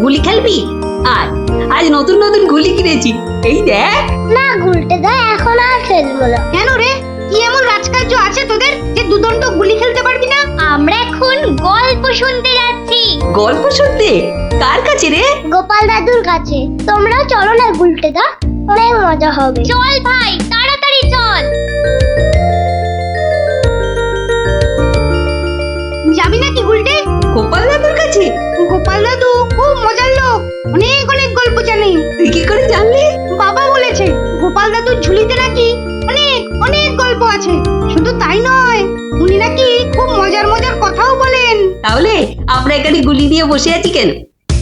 গুলি খেলবি? আর আজ নতুন নতুন গুলি কিনেছি, এই দেখ। না গুলটে দা, এখন আর খেলবো না। কেন রে, কি এমন রাজকার্য আছে তোদের যে দুদণ্ড গুলি খেলতে পারবি না? আমরা এখন গল্প শুনতে যাচ্ছি। গল্প শুনতে? কার কাছে রে? গোপাল দাদুর কাছে। তোমরাও চলো না গুলটে দা, অনেক মজা হবে। চল ভাই, তাড়াতাড়ি চল। যাবি নাকি গুলটে? গোপাল দাদুর কাছে? গোপাল দাদু খুব মজার লোক, অনেক অনেক গল্প জানে। তুই কি করে জানলি? বাবা বলেছে গোপাল দাদুর ঝুলিতে নাকি অনেক অনেক গল্প আছে। শুধু তাই নয়, উনি নাকি খুব মজার মজার কথাও বলেন। তাহলে আমরা এখানে গুলি দিয়ে বসে আছি কেন?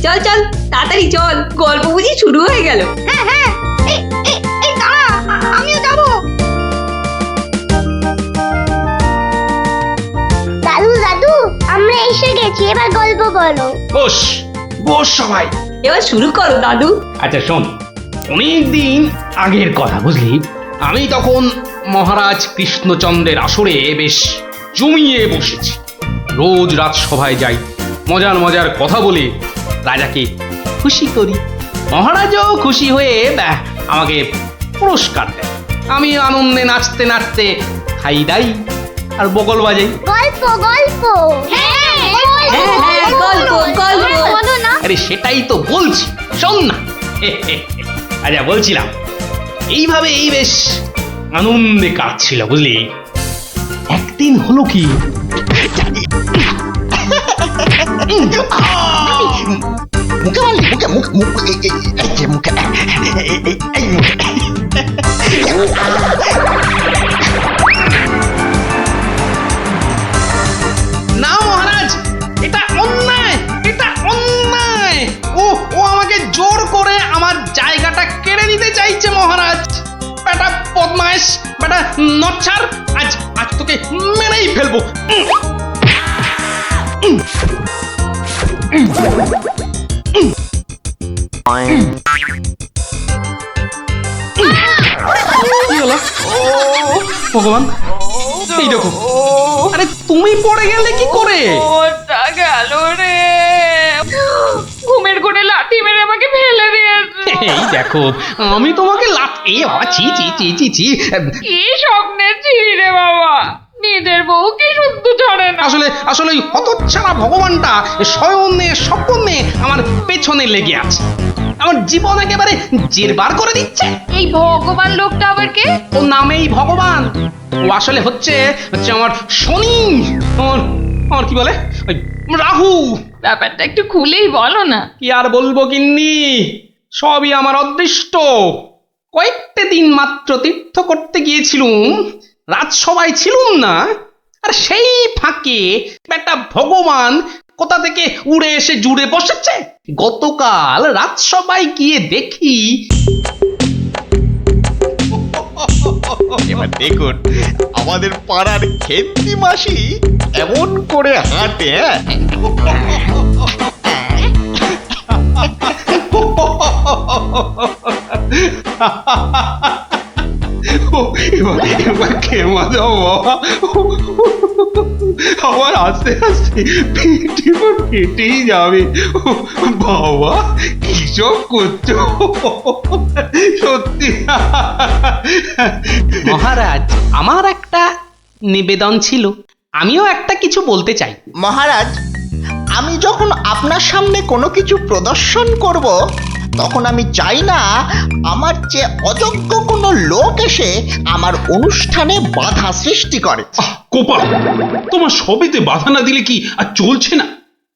চল চল, তাড়াতাড়ি চল, গল্প বুঝি শুরু হয়ে গেল। হ্যাঁ হ্যাঁ, এই এই এই দাঁড়া, আমিও যাবো। দাদু দাদু, আমরা এসে গেছি, এবার গল্প বলো। বস বস সবাই। এবার শুরু করো দাদু। আচ্ছা শোন, অনেকদিন আগের কথা বুঝলি, আমি তখন মহারাজ কৃষ্ণচন্দ্রের আসরে বেশ জমিয়ে বসেছি। রোজ রাজসভায় যাই, মজার মজার কথা বলে রাজাকে খুশি করি। মহারাজও খুশি হয়ে আমাকে পুরস্কার দেয়। আমি আনন্দে নাচতে নাচতে খাই দাই আর বগল বাজাই। গল্প গল্প। হ্যাঁ হ্যাঁ হ্যাঁ, গল্প গল্প। বলো না। আরে সেটাই তো বলছি, শোন না। আচ্ছা বলছিলাম, এইভাবেই বেশ আনন্দে কাটছিল বুঝলি। একদিন হলো কি, মুখে মারলি, মুখে মুখ মুখ এই যে মুখে এই মুখে। না মহারাজ, এটা অন্যায়, এটা অন্যায়। ও ও আমাকে জোর করে আমার জায়গাটা কেড়ে নিতে চাইছে মহারাজ। বেটা বদমাইশ, বেটা নচ্ছার, আজ আজ তোকে মেরেই ফেলবো। কি হলো? ভগবান, এই দেখো। আরে তুমি পড়ে গেলে কি করে? ওটা গেল রে, ঘুমের ঘরে লাথি মেরে আমাকে ফেলে দিয়েছে। এই দেখো, আমি তোমাকে এ বাবা, ছি ছি ছি ছি ছি। কি স্বপ্নে ছিলি রে বাবা, নিজের বউকে শুদ্ধ ছড়ে না। আসলে আসলে ওই হতচ্ছাড়া ভগবানটা স্বয়নে স্বপ্নে আমার পেছনে লেগে আছে, আমার জীবন একেবারে জেরবার করে দিচ্ছে। এই ভগবান লোকটা আবার কে? ও নামেই ভগবান, ও আসলে হচ্ছে হচ্ছে আমার শনি, আমার কি বলে ওই রাহু। ব্যাপারটা একটু খুলেই বলো না। কি আর বলবো গিন্নি, সবই আমার অদৃষ্ট। কয়েকটা দিন মাত্র তীর্থ করতে গিয়েছিলুম, রাজসভায় ছিলুম না, আর সেই ফাঁকে একটা ভগবান কোথা থেকে উড়ে এসে জুড়ে বসেছে। গতকাল রাজসভায় গিয়ে দেখি, এবার দেখুন আমাদের পাড়ার খেন্তি মাসি এমন করে হাঁটে। এবার খেমা যাও বাবা, আমার আস্তে আস্তে ফেটেই যাবে। বাবা কি সব করছো সত্যি। মহারাজ, আমার একটা নিবেদন ছিল, আমিও একটা কিছু বলতে চাই। মহারাজ, আমি যখন আপনার সামনে কোনো কিছু প্রদর্শন করব, তখন আমি চাই না আমার যে অযোগ্য কোনো লোক এসে আমার অনুষ্ঠানে বাধা সৃষ্টি করে। কোপা, তোমার সবেতে বাধা না দিলে কি আর চলছে না?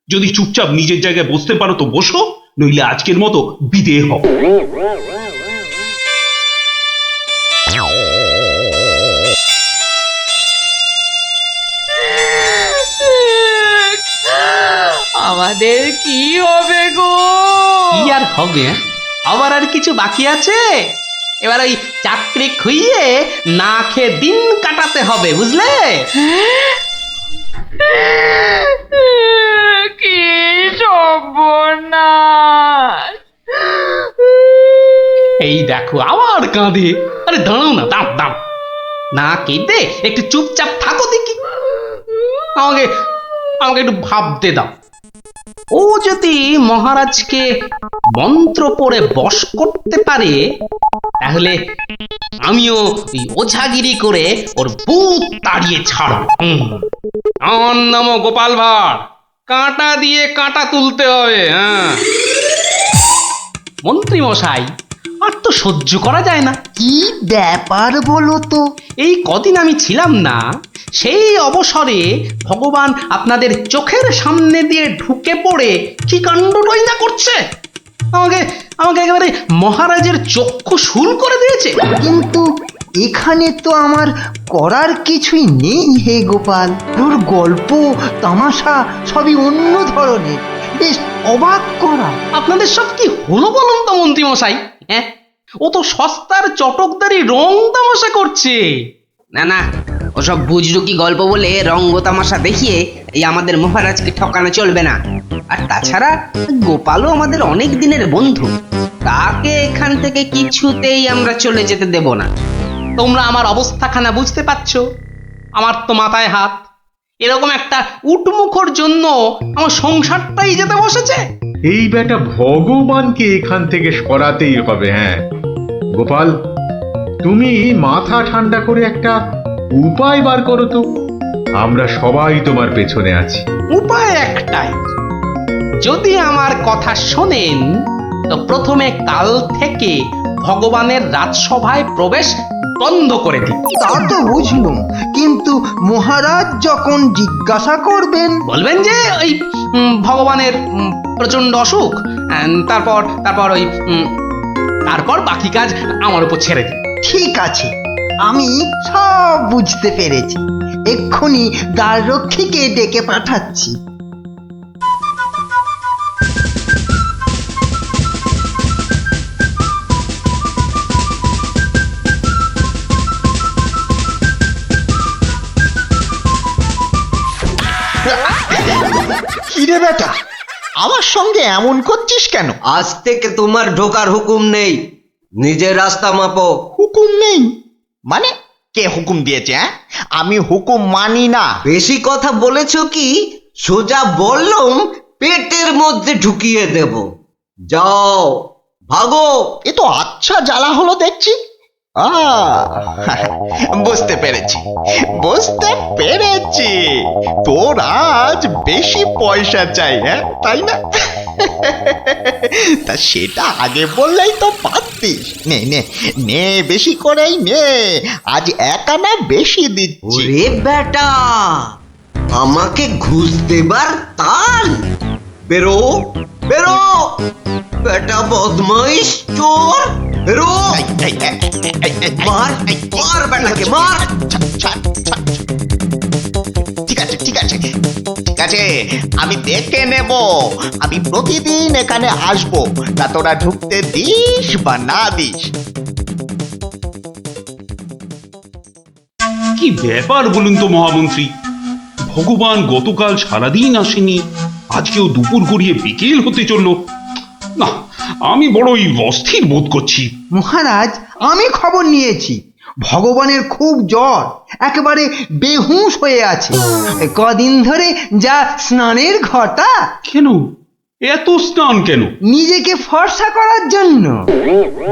যদি চুপচাপ নিজের জায়গায় বসতে পারো তো বসো, নইলে আজকের মতো বিদেয় হও। আমাদের কি হবে গো? কি আর হবে, আবার আর কিছু বাকি আছে? এবার ওই চাকরি খুইয়ে না খেয়ে দিন কাটাতে হবে, বুঝলে? কি সর্বনাশ! এই দেখো আবার কাঁদে। আরে দাঁড়াও না, দাঁড় দাঁড়, না কেঁদে একটু চুপচাপ থাকো দেখি। আমাকে আমাকে একটু ভাবতে দাও। ও যদি মহারাজকে মন্ত্র পড়ে বশ করতে পারে, তাহলে আমিও ওই ওঝাগিরি করে ওর ভূত তাড়িয়ে ছাড়ব। নমো গোপাল ভাঁড়, কাঁটা দিয়ে কাঁটা তুলতে হবে। হ্যাঁ মন্ত্রী মশাই, আর তো সহ্য করা যায় না। কি ব্যাপার বলো তো? এই কদিন আমি ছিলাম না, সেই অবসরে ভগবান আপনাদের চোখের সামনে দিয়ে ঢুকে পড়ে কি কাণ্ডটাই না করছে। আমাকে আমাকে একেবারে মহারাজের চক্ষু শুল করে দিয়েছে। কিন্তু এখানে তো আমার করার কিছুই নেই হে গোপাল। ওর গল্প তামাশা সবই অন্য ধরনের, বেশ অবাক করা। আপনাদের সব কি হলো বলুন তো মন্ত্রী মশাই? হ্যাঁ, ও তো সস্তার চটকদারি রং তামাশা করছে। না না, ওসব বুজরুকি গল্প বলে রঙ্গ তামাশা দেখিয়ে এই আমাদের মহারাজকে ঠকানো চলবে না। আর তাছাড়া গোপালও আমাদের অনেক দিনের বন্ধু, তাকে এখান থেকে কিছুতেই আমরা চলে যেতে দেব না। তোমরা আমার অবস্থাখানা বুঝতে পারছো? আমার তো মাথায় হাত। এরকম একটা উটমুখর জন্য আমার সংসারটাই যেতে বসেছে। এই বেটা ভগবানকে এখান থেকে সরাতেই হবে। হ্যাঁ গোপাল, তুমি মাথা ঠান্ডা করে একটা উপায় বার করো তো। আমরা সবাই তোমার পেছনে আছি। উপায় একটাই, যদি আমার কথা শোনেন তো প্রথমে কাল থেকে ভগবানের রাজসভায় প্রবেশ বন্ধ করে দিন। তা তো বুঝলুম, কিন্তু মহারাজ যখন জিজ্ঞাসা করবেন? বলবেন যে ওই ভগবানের প্রচন্ড অসুখ, তারপর তারপর ওই তারপর বাকি কাজ আমার উপর ছেড়ে দিন। ঠিক আছে, আমি সব বুঝতে পেরেছি। এক্ষুনি দ্বাররক্ষীকে ডেকে পাঠাচ্ছি। কিরে বেটা, আমার সঙ্গে এমন করছিস কেন? আজ থেকে তোমার ঢোকার হুকুম নেই, নিজের রাস্তা মাপো। হুকুম নেই মানে? কে হুকুম দিয়েছে? হ্যাঁ, আমি হুকুম মানি না। বেশি কথা বলেছো কি? সোজা বললুম পেটের মধ্যে ঢুকিয়ে দেব। যাও ভাগো। এ তো আচ্ছা জ্বালা হলো দেখছি। বুঝতে পেরেছি, বুঝতে পেরেছি। তোর আজ বেশি পয়সা চাই, হ্যাঁ তাই না? তা সেটা আগে বললেই তো পারতিস। নে নে নে, বেশি করেই নে, আজ 1 আনা বেশি দিচ্ছি। ওরে বেটা, আমাকে ঘুষ দেবার তাল? বেরো বেরো, বেটা বদমাইশ চোর, বেরো। মার মার বেটাকে মার। ঠিক আছে ঠিক আছে ঠিক আছে, আমি দেখে নেব। আমি প্রতিদিন এখানে আসবো, তা তোরা ঢুকতে দিস বা না দিস। কি ব্যাপার বলুন তো মহামন্ত্রী? ভগবান গতকাল সারাদিন আসেনি, আজকেও দুপুর গড়িয়ে বিকেল হতে চললো। না, আমি বড়ই অস্থির বোধ করছি। মহারাজ, আমি খবর নিয়েছি, ভগবানের খুব জ্বর, একেবারে বেহুঁশ হয়ে আছে। কদিন ধরে যা স্নানের ঘটা। কেন এত স্নান কেন? নিজেকে ফর্সা করার জন্য।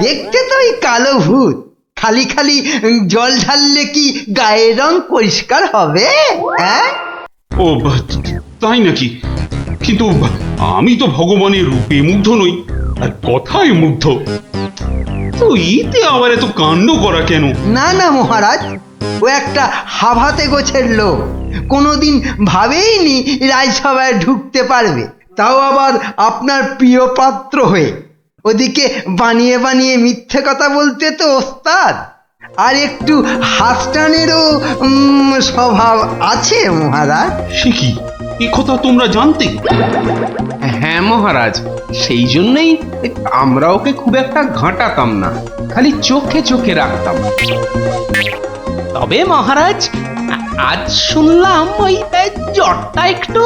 দেখতে তো ওই কালো ভূত, খালি খালি জল ঢাললে কি গায়ের রং পরিষ্কার হবে? হ্যাঁ, ও তাই নাকি? কিন্তু আমি তো ভগবানের রূপে মুগ্ধ নই, আর কথায় মুগ্ধ। তো এতে আবার এত কাণ্ড করা কেন? না না মহারাজ, ও একটা হাভাতে গোছের লোক, কোনোদিন ভাবেইনি রাজসভায় ঢুকতে পারবে, তাও আবার আপনার প্রিয় পাত্র হয়ে। ওদিকে বানিয়ে বানিয়ে মিথ্যে কথা বলতে তো ওস্তাদ, আর একটু হাসটানেরও স্বভাব আছে মহারাজ। সে কি, এ কথা তোমরা জানতে? হ্যাঁ মহারাজ, সেই জন্যই আমরা ওকে খুব একটা ঘাঁটাতাম না, খালি চোখে চোখে রাখতাম। তবে মহারাজ, আজ শুনলাম ওই জ্বরটা একটু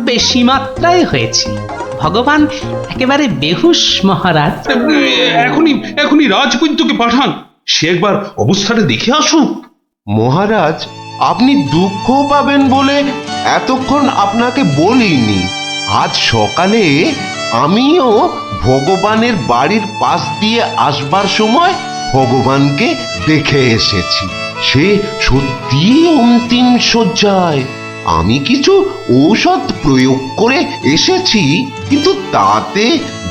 বেশি মাত্রায় হয়েছে। ভগবান একেবারে বেহুশ মহারাজ। এখনই এখনই রাজবৈদ্যকে পাঠান, সে একবার অবস্থাটা দেখে আসুক। মহারাজ, আপনি দুঃখ পাবেন বলে এতক্ষণ আপনাকে বলিনি। আজ সকালে আমিও ভগবানের বাড়ির পাশ দিয়ে আসবার সময় ভগবানকে দেখে এসেছি। সে সত্যি অন্তিম শয্যায়। আমি কিছু ঔষধ প্রয়োগ করে এসেছি, কিন্তু তাতে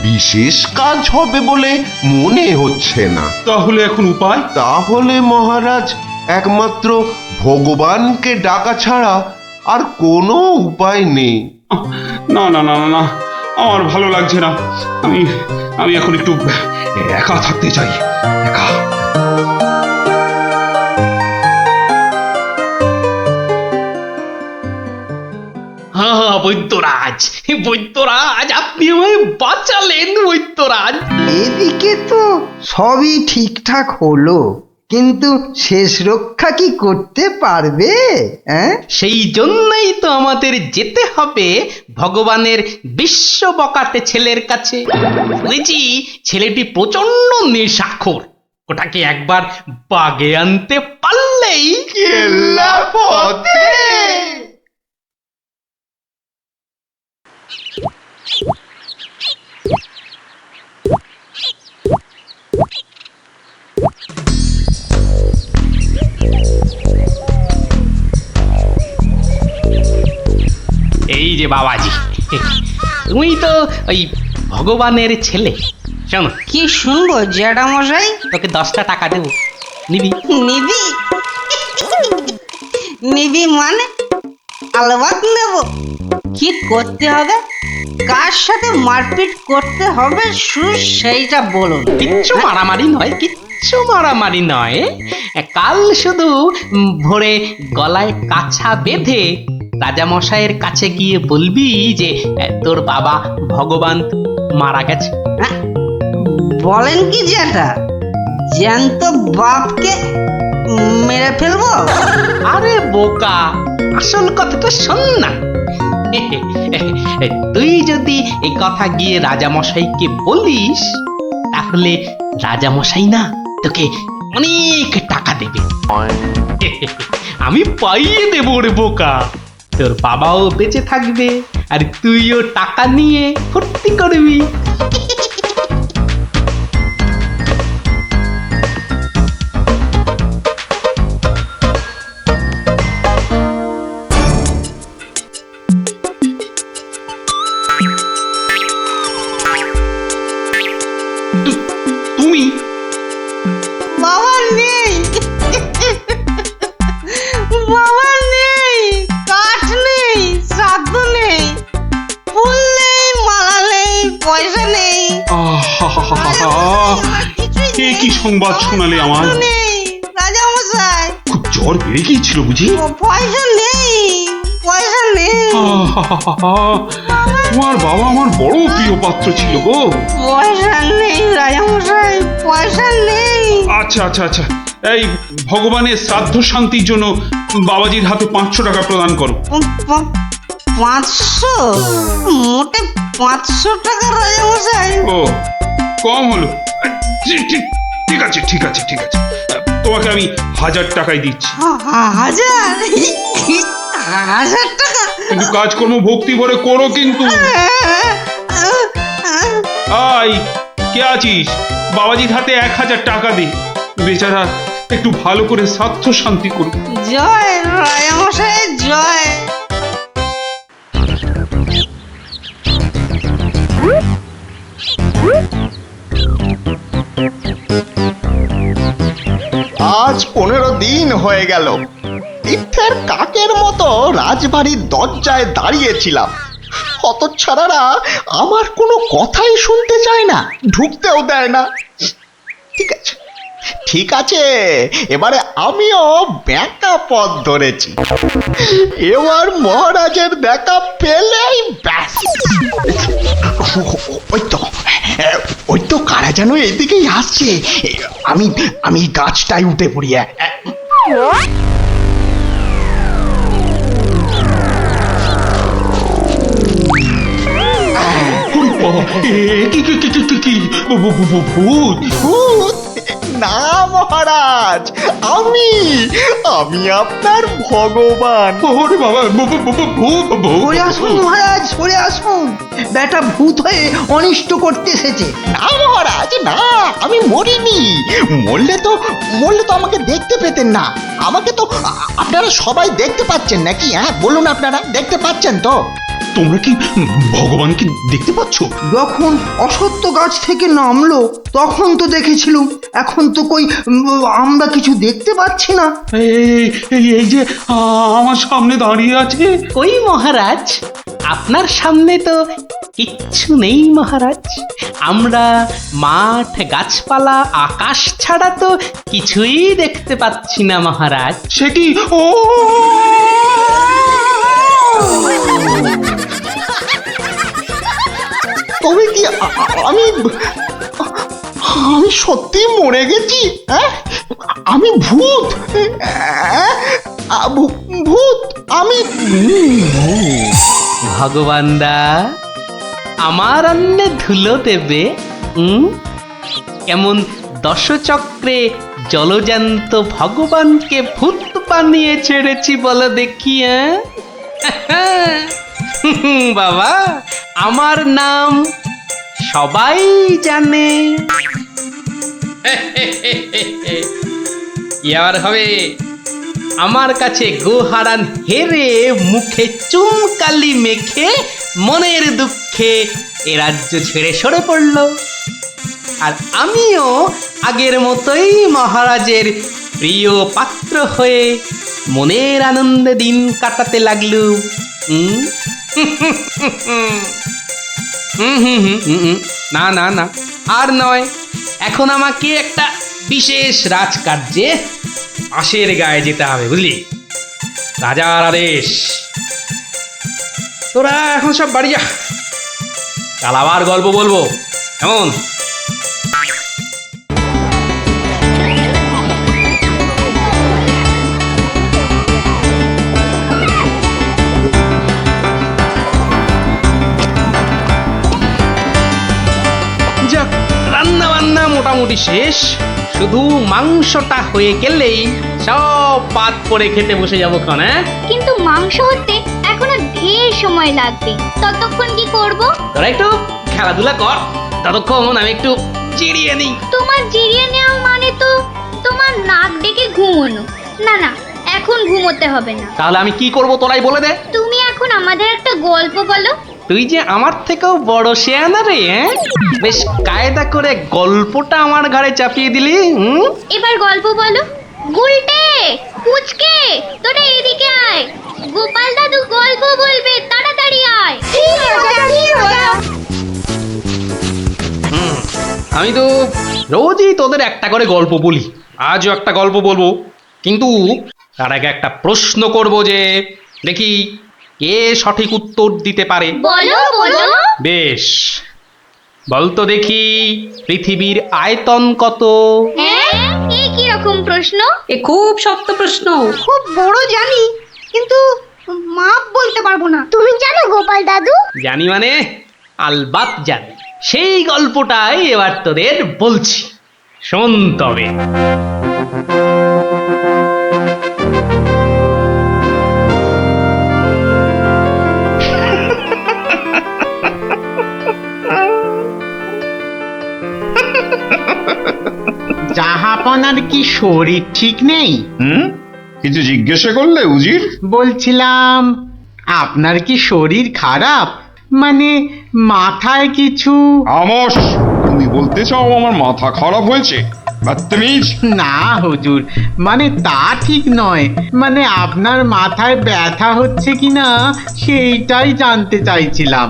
বিশেষ কাজ হবে বলে মনে হচ্ছে না। তাহলে এখন উপায়? তাহলে মহারাজ একমাত্র ভগবানকে ডাকা ছাড়া আর কোনো উপায় নেই। না না না না না, আমার ভালো লাগছে না। আমি আমি এখন একটু একা থাকতে চাই, একা। হ্যাঁ বৈদ্যরাজ, বৈদ্যরাজ, আপনি আমায় বাঁচালেন বৈদ্যরাজ। এদিকে তো সবই ঠিকঠাক হলো, কিন্তু শেষ রক্ষা কি করতে পারবে? সেই জন্যই তো আমাদের যেতে হবে ভগবানের বিশ্ব বকাটে ছেলের কাছে। শুনেছি ছেলেটি প্রচন্ড নেশাখোর। ওটাকে একবার বাগে আনতে পারলেই কেল্লা পথে। এই যে বাবাজি, তুমি তো ওই ভগবানের ছেলে। শোনো, কি শুনবো জ্যাঠামশাই? তোকে 10টা টাকা দেবো, নিবি? নিবি? নিবি মানে? আলবাত নেব। কি করতে হবে? কার সাথে মারপিট করতে হবে সেইটা বলুন। কিচ্ছু মারামারি নয়, কিচ্ছু মারামারি নয়। কাল শুধু ভোরে গলায় কাছা বেঁধে রাজামশাইয়ের কাছে গিয়ে বলবি যে তোর বাবা ভগবান মারা গেছে। বলেন কি জ্যাঠা? জ্যান্ত বাপকে মেরে ফেলবো? আরে বোকা, আসল কথাটা শোন না। তুই যদি এই কথা গিয়ে রাজামশাইকে বলিস, তাহলে রাজামশাই না তোকে অনেক টাকা দেবে। আমি পাইয়ে দেবো রে বোকা। তোর বাবাও বেঁচে থাকবে, আর তুইও টাকা নিয়ে ফুর্তি করবি। তুমি? বাবা নেই, বাবা নেই, কাঠ নেই, শ্রাদ্ধ নেই, ফুল নেই, মালা নেই, পয়সা নেই, এ কি সংবাদ শোনালে আমার? নেই রাজামশাই। খুব জ্বর বেড়ে গিয়েছিল বুঝি? পয়সা নেই, পয়সা নেই। তোমার বাবা আমার বড় প্রিয় পাত্র ছিল গো। পয়সা নেই রাজামশাই, পয়সা নেই। আচ্ছা আচ্ছা আচ্ছা, এই ভগবানের শ্রাদ্ধ শান্তির জন্য বাবাজির হাতে 500 টাকা প্রদান করো। 500? মোটে 500 টাকা রাজামশাই? ও, কম হলো। ঠিক আছে ঠিক আছে ঠিক আছে, তোমাকে আমি 1000 টাকাই দিচ্ছি। 1000 টাকা? কিন্তু কাজকর্ম ভক্তি ভরে করো কিন্তু। আই, কে আছিস? বাবাজির হাতে 1000 টাকা দে, বেচারা একটু ভালো করে শ্রাদ্ধ শান্তি করুক। জয় রাজামশাই, জয়। আজ 15 দিন হয়ে গেল তীর্থের কাকের মতো রাজবাড়ির দরজায় দাঁড়িয়েছিলাম। হতচ্ছাড়ারা আমার কোনো কথাই শুনতে চায় না, ঢুকতেও দেয় না। ঠিক আছে ঠিক আছে, এবারে আমিও ব্যাকা পথ ধরেছি। এবার মহারাজের দেখা পেলেই ব্যাস। ওই তো কারা যেন এদিকেই আসছে। আমি আমি গাছটায় উঠে পড়ি। ভূত? না মহারাজ, আমি আপনার ভগবান। ওরে বাবা, ভূত সরে আসুন মহারাজ, সরে আসুন। বেটা ভূত হয়ে অনিষ্ট করতে এসেছে। না মহারাজ না, আমি মরিনি। মরলে তো আমাকে দেখতে পেতেন না। আমাকে তো আপনারা সবাই দেখতে পাচ্ছেন নাকি? হ্যাঁ বলুন, আপনারা দেখতে পাচ্ছেন তো? তোমরা কি ভগবানকে দেখতে পাচ্ছ? যখন অসত্য গাছ থেকে নামলো তখন তো দেখেছিলুম, এখন তো কই আমরা কিছু দেখতে পাচ্ছি না। এই যে আমার সামনে দাঁড়িয়ে আছে। কই মহারাজ, আপনার সামনে তো কিচ্ছু নেই মহারাজ। আমরা মাঠ, গাছপালা, আকাশ ছাড়া তো কিছুই দেখতে পাচ্ছি না মহারাজ। সে কি? ও তবে কি আমি সত্যি মরে গেছি? হ্যাঁ, আমি ভূত? ভূত আমি? ভগবানদা আমার অন্নে ধুলো দেবে? কেমন দশচক্রে জলজান্ত ভগবানকে ভূত বানিয়ে ছেড়েছি বলো দেখি। বাবা, আমার নাম সবাই জানে। ইয়ার হবে আমার কাছে গোহারান হেরে মুখে চুনকালি মেখে মনের দুঃখে এ রাজ্য ছেড়ে সরে পড়ল। আর আমিও আগের মতোই মহারাজের প্রিয় পাত্র হয়ে মনের আনন্দে দিন কাটাতে লাগলুম। না না না, আর নয়। এখন আমাকে একটা বিশেষ রাজকার্যে আশের গায়ে যেতে হবে, বুঝলি? রাজার আদেশ। তোরা এখন সব বাড়ি যা, কাল আবার গল্প বলবো, কেমন? যাক, রান্না বান্না মোটামুটি শেষ, শুধু মাংসটা হয়ে গেলেই সব পাত করে খেতে বসে যাবো ক্ষণ। কিন্তু মাংস হতে এখনো ঢের সময় লাগবে, ততক্ষণ কি করব? তোরা একটু খেলাধুলা কর, ততক্ষণ আমি একটু জিরিয়ে নিই। তোমার জিরিয়ে নেওয়া মানে তো তোমার নাক ডেকে ঘুমোনো। না না, এখন ঘুমোতে হবে না। তাহলে আমি কি করব তোরাই বলে দে। তুমি এখন আমাদের একটা গল্প বলো। তুই যে আমার থেকেও বড় শেয়ানা রে, বেশ কায়দা করে গল্পটা আমার ঘাড়ে চাপিয়ে দিলি। এবার গল্প বলো। গুলটে, পুচকে, তোরা এদিকে আয়। গোপাল দাদু গল্প বলবে, তাড়াতাড়ি আয়। আমি তো রোজই তোদের একটা করে গল্প বলি, আজও একটা গল্প বলবো, কিন্তু তার আগে একটা প্রশ্ন করব, যে দেখি কে সঠিক উত্তর দিতে পারে। বলো বলো। বেশ, বলতো দেখি পৃথিবীর আয়তন কত? হ্যাঁ, এই কি রকম প্রশ্ন? এ খুব শক্ত প্রশ্ন। খুব বড় জানি, কিন্তু মাপ বলতে পারবো না। তুমি জানো গোপাল দাদু? জানি মানে আলবাত জানি। সেই গল্পটাই এবার তোদের বলছি, শোন তবে। জাহাপনার কি শরীর ঠিক নেই? কিছু জিজ্ঞাসা করলে উজির? বলছিলাম আপনার কি শরীর খারাপ, মানে মাথায় কিছু? আমস, তুমি বলতে চাও আমার মাথা খারাপ হয়েছে? বদতমিজ। না হুজুর, মানে তা ঠিক নয়, মানে আপনার মাথায় ব্যথা হচ্ছে কিনা সেইটাই জানতে চাইছিলাম।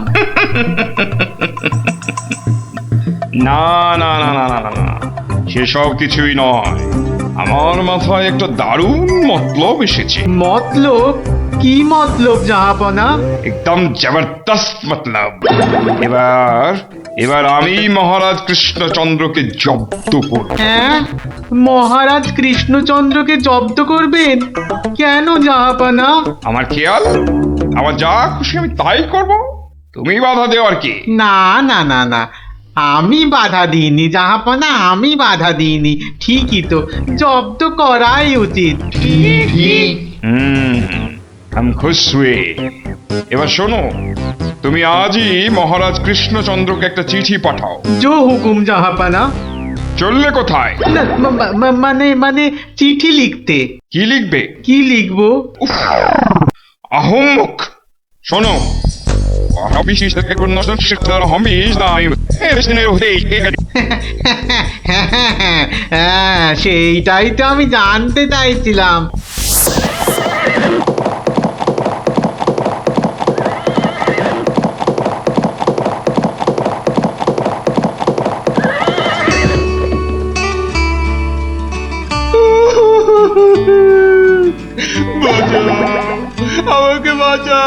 না না না না না না না, সেসব কিছুই নয়। আমার মাথায় একটা দারুণ মতলব এসেছে। মতলব? কি মতলব জাহাপনা? একদম জবরদস্ত মতলব। এবার আমি মহারাজ কৃষ্ণচন্দ্রকে জব্দ করব। হ্যাঁ, মহারাজ কৃষ্ণচন্দ্রকে জব্দ করবেন? কেন জাহাপনা? আমার খেয়াল, আমার যা খুশি আমি তাই করব, তুমি বাধা দেওয়ার কি? না না না না, আমি বাধা দিইনি জাহাপনা, আমি বাধা দিইনি। ঠিকই তো, জব্দ করাই উচিত। हम खुश हुए। এবার শোনো, তুমি আজই মহারাজ কৃষ্ণচন্দ্রকে একটা চিঠি পাঠাও। জো হুকুম জাহাপনা। চললে কোথায়? না, মানে চিঠি লিখতে। কি লিখবে? কি লিখবো? আহম্মক! শোনো, হ্যাঁ, সেইটাই তো আমি জানতে চাইছিলাম। আমাকে বাঁচা,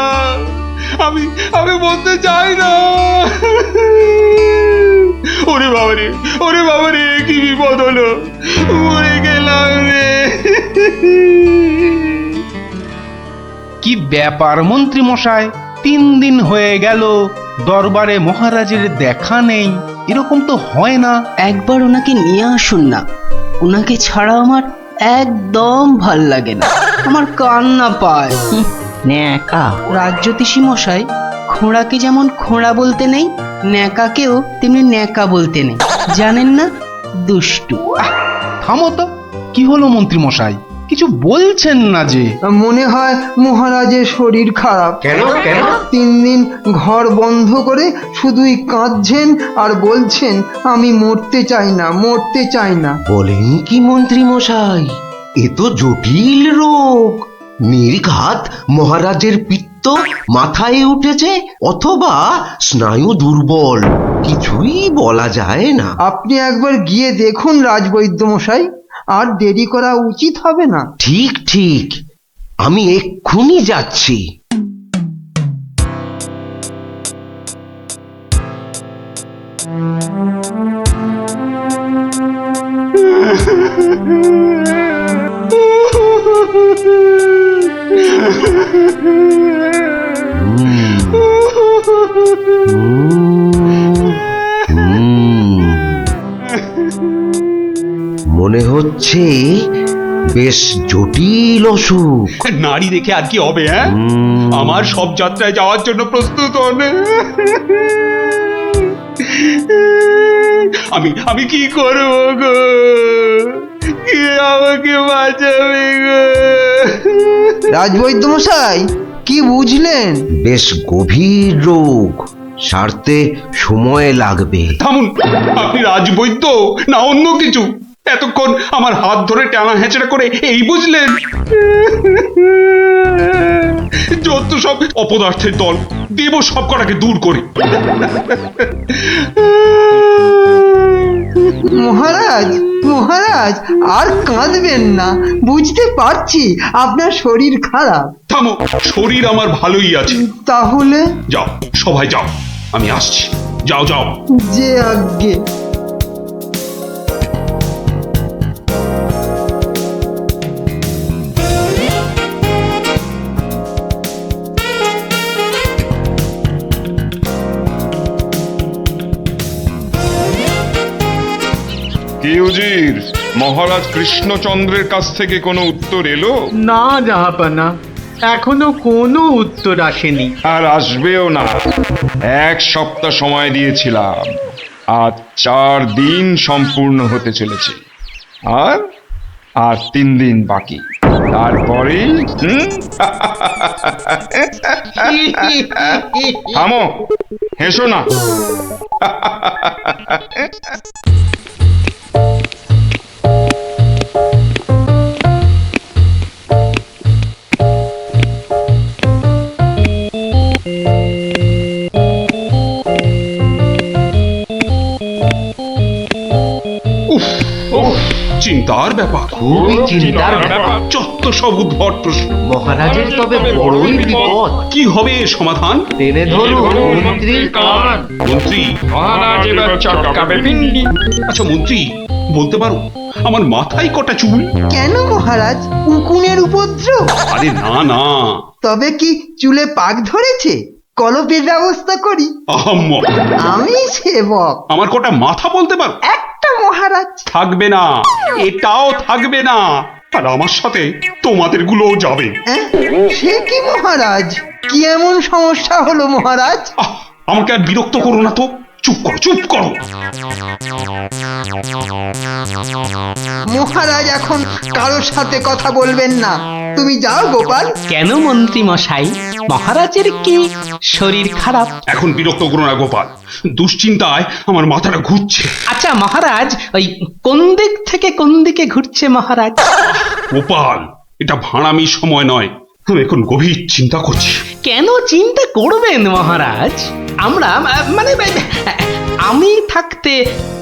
আমি বলতে চাই না। ওরে বাবারে কি বিপদ হলো, মরে গেলাম রে। কি ব্যাপার মন্ত্রী মশাই, 3 দিন হয়ে গেল দরবারে মহারাজের দেখা নেই। এরকম তো হয় না। একবার ওনাকে নিয়ে আসুন না, ওনাকে ছাড়া আমার একদম ভাল লাগে না, আমার কান্না পায়। ন্যাকা রাজ্যতীষী মশাই, খোঁড়াকে যেমন খোঁড়া বলতে নেই, ন্যাকাকেও তেমনি ন্যাকা বলতে নেই, জানেন না? দুষ্টু। থামো তো, কি হলো মন্ত্রী মশাই, কিছু বলছেন না যে? মনে হয় মহারাজের শরীর খারাপ। কেন কেন? 3 দিন ঘর বন্ধ করে শুধুই কাঁদছেন আর বলছেন আমি মরতে চাই না, মরতে চাই না। বলেন কি মন্ত্রী মশাই, এ তো জটিল রোগ। নির্ঘাত মহারাজের পিত্ত মাথায় উঠেছে, অথবা স্নায়ু দুর্বল, কিছুই বলা যায় না। আপনি একবার গিয়ে দেখুন রাজবৈদ্য মশাই, আর দেরি করা উচিত হবে না। ঠিক ঠিক, আমি এক্ষুনি যাচ্ছি। মনে হচ্ছে বেশ জটিল অসুখ। নারী দেখে আর কি হবে? হ্যাঁ, আমার সব যাত্রায় যাওয়ার জন্য প্রস্তুত হন। আমি কি করবো গো? কে আমাকে বাঁচাবে গো? রাজবৈদ্য মশাই, কি বুঝলেন? বেশ গভীর রোগ, সারতে সময় লাগবে। থামুন, আপনি রাজবৈদ্য না অন্য কিছু? এতক্ষণ আমার হাত ধরে টানা হেঁচড়া করে এই বুঝলেন? যত সব অপদার্থের দল, দেব সব কটাকে দূর করে। মহারাজ মহারাজ, আর কাঁদবেন না, বুঝতে পারছি আপনার শরীর খারাপ। থামো, শরীর আমার ভালোই আছে। তাহলে যাও, সবাই যাও, আমি আসছি। যাও যাও। যে আজ্ঞে। কি উজির, মহারাজ কৃষ্ণচন্দ্রের কাছ থেকে কোনো উত্তর এলো? না জাহাপনা, এখনো কোনো উত্তর আসেনি। আর আসবেও না। 1 সপ্তাহ সময় দিয়েছিলাম, আজ 4 দিন সম্পূর্ণ হতে চলেছে, আর 3 দিন বাকি। তারপরেই থামো, হেসো না। চিন্তার ব্যাপার, খুবই চিন্তার ব্যাপার। যত সব উদ্ভট প্রশ্ন। মহারাজের তবে বড়ই বিপদ। কি হবে এর সমাধান? টেনে ধরুন মন্ত্রীর কান। মন্ত্রী, মহারাজ এবার চটকাবে পিন্ডি। আচ্ছা মন্ত্রী, বলতে পারো আমার মাথায় কটা চুল? কেন মহারাজ, উকুনের উপদ্রব? আরে না না, তবে কি চুলে পাক ধরেছে? কলপের ব্যবস্থা করি। আহাম্মক, আমি সেবক। আমার কটা মাথা বলতে পারো? একটা মহারাজ। থাকবে না, এটাও থাকবে না, আর আমার সাথে তোমাদের গুলোও যাবে। সে কি মহারাজ? কি এমন সমস্যা হলো মহারাজ? আমাকে আর বিরক্ত করো না তো, চুপ করো, চুপ করো। মহারাজ এখন কারোর সাথে কথা বলবেন না। তুমি যাও গোপাল। কেন মন্ত্রী মশাই, মহারাজের কি শরীর খারাপ? এখন বিরক্ত করো না গোপাল, দুশ্চিন্তায় আমার মাথাটা ঘুরছে। আচ্ছা মহারাজ, ওই কোন দিক থেকে কোন দিকে ঘুরছে মহারাজ? গোপাল, এটা ভাড়ামি সময় নয়, আমি এখন গভীর চিন্তা করছি। কেন চিন্তা করবেন মহারাজ? আমরা মানে আমি থাকতে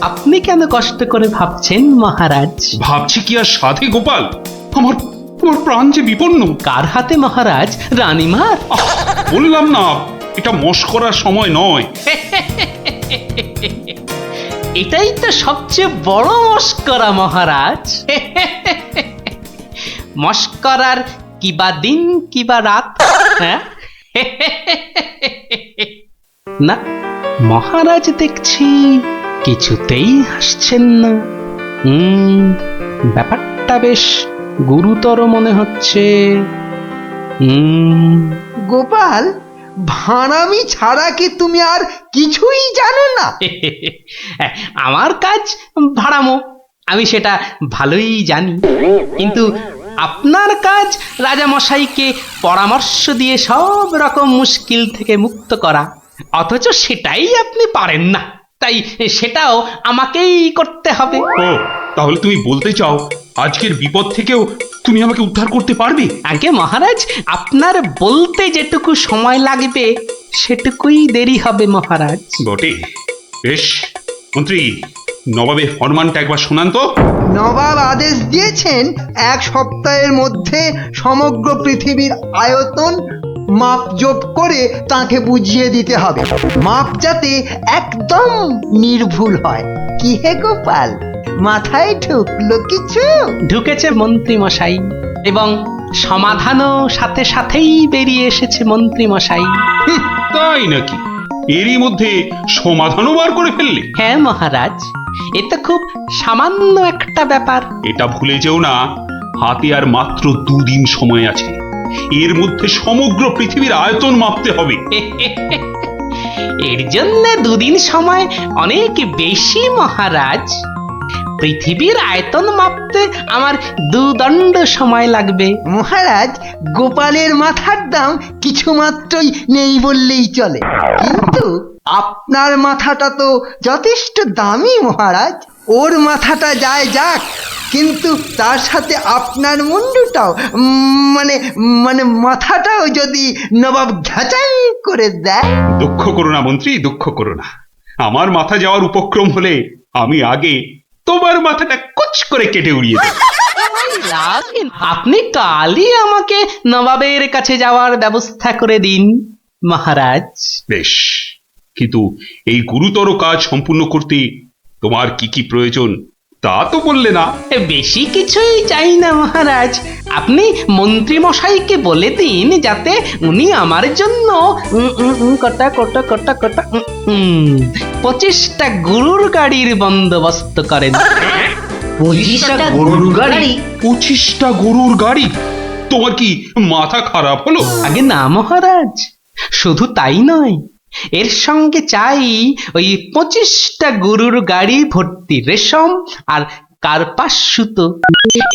আপনি কেন কষ্ট করে ভাবছেন মহারাজ? ভাবছি কি আর সাধে গোপাল, আমার আমার প্রাণ যে বিপন্ন। কার হাতে মহারাজ? রানীমার? বললাম না, এটা মশকরার সময় নয়। এটাই তো সবচেয়ে বড় মস্করা মহারাজ। মস্করার কিবা দিন কিবা রাত। হ্যাঁ না, মহারাজ দেখছি কিছুতেই হাসছেন না। ব্যাপারটা বেশ গুরুতর মনে হচ্ছে। গোপাল, ভাড়ামি ছাড়া কি তুমি আর কিছুই জানো না? আমার কাজ ভাড়ামো, আমি সেটা ভালোই জানি, কিন্তু আপনার কাজ রাজামশাইকে পরামর্শ দিয়ে সব রকম মুশকিল থেকে মুক্ত করা, অথচ সেটাই আপনি পারেন না, তাই সেটাও আমাকেই করতে হবে। ও, তাহলে তুমি বলতে চাও আজকের বিপদ থেকেও তুমি আমাকে উদ্ধার করতে পারবে? আগে মহারাজ, আপনার বলতে যেটুকু সময় লাগবে সেটুকুই দেরি হবে মহারাজ। বটে, বেশ। মন্ত্রী, নবাবের ফরমানটা একবার শোনান তো। নবাব আদেশ দিয়েছেন 1 সপ্তাহের মধ্যে সমগ্র পৃথিবীর আয়তন মাপজোপ করে তাকে বুঝিয়ে দিতে হবে, মাপ যাতে একদম নির্ভুল হয়। কি হে গোপাল, মাথায় ঢুকলো কিছু? ঢুকেছে মন্ত্রী মশাই, এবং সমাধানও সাথে সাথেই বেরিয়ে এসেছে মন্ত্রী মশাই। তাই নাকি? এরই মধ্যে সমাধানও বার করে ফেললে? হ্যাঁ মহারাজ, এ তো খুব সামান্য একটা ব্যাপার। এটা ভুলে যেও না, হাতে আর মাত্র 2 দিন সময় আছে। এর মধ্যে সমগ্র পৃথিবীর আয়তন মাপতে হবে। এর জন্য 2 দিন সময় অনেক বেশি মহারাজ। পৃথিবীর আয়তন মাপতে আমার 2 দণ্ড সময় লাগবে। মহারাজ, গোপালের মাথার দাম কিছু মাত্রই নেই বললেই চলে, কিন্তু আপনার মাথাটা তো যথেষ্ট দামি মহারাজ। ওর মাথাটা যায় যাক, কিন্তু তার সাথে আপনার মুন্ডুটাও মানে মানে মাথাটাও যদি নবাব ঘাচাই করে দেয়। দুঃখ করো না মন্ত্রী, দুঃখ করো না। আমার মাথা যাওয়ার উপক্রম হলে আমি আগে তোমার মাথাটা কুচ করে কেটে উড়িয়ে দেব। আপনি কালই আমাকে নবাবের কাছে যাওয়ার ব্যবস্থা করে দিন মহারাজ। বেশ, কিন্তু এই গুরুতর কাজ সম্পূর্ণ করতে তোমার কি কি প্রয়োজন তা তো বললে না। বেশি কিছুই চাই না মহারাজ, আপনি মন্ত্রী মশাইকে বলে দিন যাতে উনি আমার জন্য কটা 25টা গরুর গাড়ির বন্দোবস্ত করেন। 25টা গরুর গাড়ি? 25টা গরুর গাড়ি? তোমার কি মাথা খারাপ হলো? আগে না মহারাজ, শুধু তাই নয়, এর সঙ্গে চাই ওই 25টা গরুর গাড়ি ভর্তি রেশম আর কার্পাস সুতো।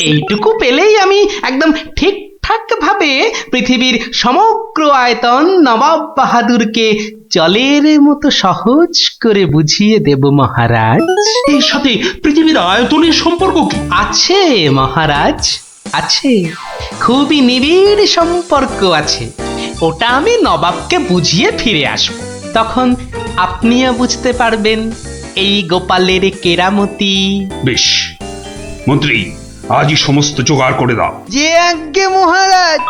এইটুকু পেলেই আমি একদম ঠিকঠাক ভাবে পৃথিবীর সমগ্র আয়তন নবাব বাহাদুরকে জলের মতো সহজ করে বুঝিয়ে দেব মহারাজ। এর সাথে পৃথিবীর আয়তনের সম্পর্ক কি? আছে মহারাজ, আছে, খুবই নিবিড় সম্পর্ক আছে। ওটা আমি নবাবকে বুঝিয়ে ফিরে আসব, তখন আপনিও বুঝতে পারবেন এই গোপালের কেরামতি। বেশ মন্ত্রী, আজই সমস্ত জোগাড় করে দাও। যে আজ্ঞে মহারাজ।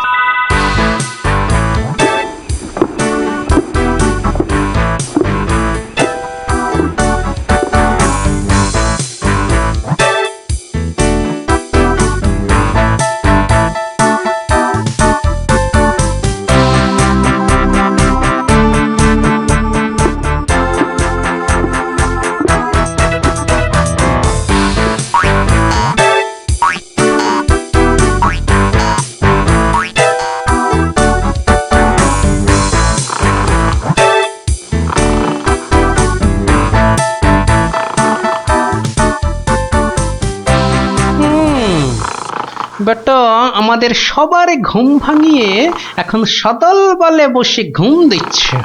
বেটা আমাদের সবার ঘুম ভাঙিয়ে এখন সদল বলে বসে ঘুম দিচ্ছে।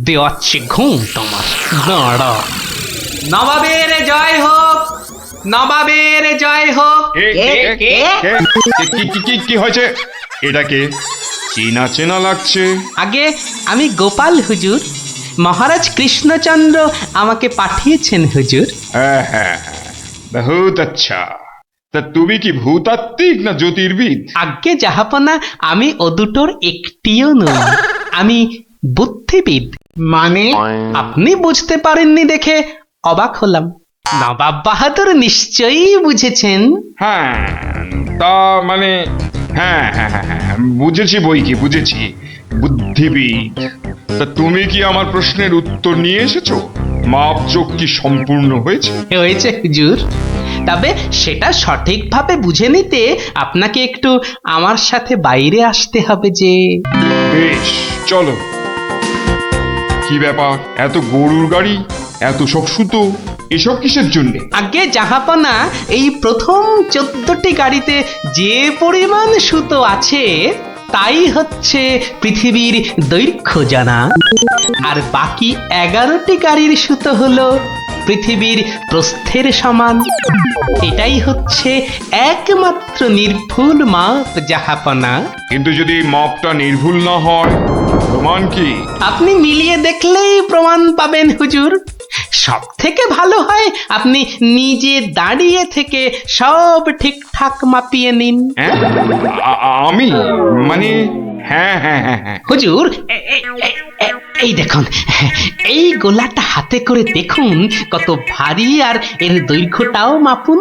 দেওয়াচ্ছে ঘুম তোমার, দাঁড়া। নবাবের জয় হোক, নবাবের জয় হোক। কি হয়েছে? এটা কে? চেনা চেনা লাগছে। আগে আমি গোপাল হুজুর, মহারাজ কৃষ্ণচন্দ্র আমাকে পাঠিয়েছেন হুজুর। হ্যাঁ হ্যাঁ হ্যাঁ, বহুত আচ্ছা। তা তুমি কি ভূতাত্ত্বিক না জ্যোতির্বিদ? আজ্ঞে জাহাপনা, আমি ও দুটোর একটিও নই, আমি বুদ্ধিবিদ। মানে আপনি বুঝতে পারেননি দেখে অবাক হলাম। নবাব বাহাদুর নিশ্চয়ই বুঝেছেন। হ্যাঁ, তা মানে হ্যাঁ হ্যাঁ হ্যাঁ হ্যাঁ, বুঝেছি বই কি, বুঝেছি, বুদ্ধিবিদ। তা তুমি কি আমার প্রশ্নের উত্তর নিয়ে এসেছো? মাপযোগ কি সম্পূর্ণ হয়েছে? হয়েছে হুজুর, তবে সেটা সঠিকভাবে বুঝে নিতে আপনাকে একটু আমার সাথে বাইরে আসতে হবে যে। বেশ, চলো। কি ব্যাপার, এত গরুর গাড়ি, এত সব সুতো, এসব কিসের জন্যে? আগে জাহাপনা, এই প্রথম 14টি গাড়িতে যে পরিমাণ সুতো আছে তাই হচ্ছে পৃথিবীর দৈর্ঘ্য জানা, আর বাকি 11টি গাড়ির সুতো হলো পৃথিবীর প্রস্থের সমান। এটাই হচ্ছে একমাত্র নির্ভুল মাপ জাহাপনা। কিন্তু যদি এই মাপটা নির্ভুল না হয়, প্রমাণ কি? আপনি মিলিয়ে দেখলেই প্রমাণ পাবেন হুজুর। সব থেকে ভালো হয় আপনি নিজে দাঁড়িয়ে থেকে সব ঠিকঠাক মাপিয়ে নিন। হ্যাঁ, আমি মানে হ্যাঁ হ্যাঁ হ্যাঁ হ্যাঁ হুজুর, এই দেখুন, এই গোলাটা হাতে করে দেখুন কত ভারী, আর এর দৈর্ঘ্যটাও মাপুন,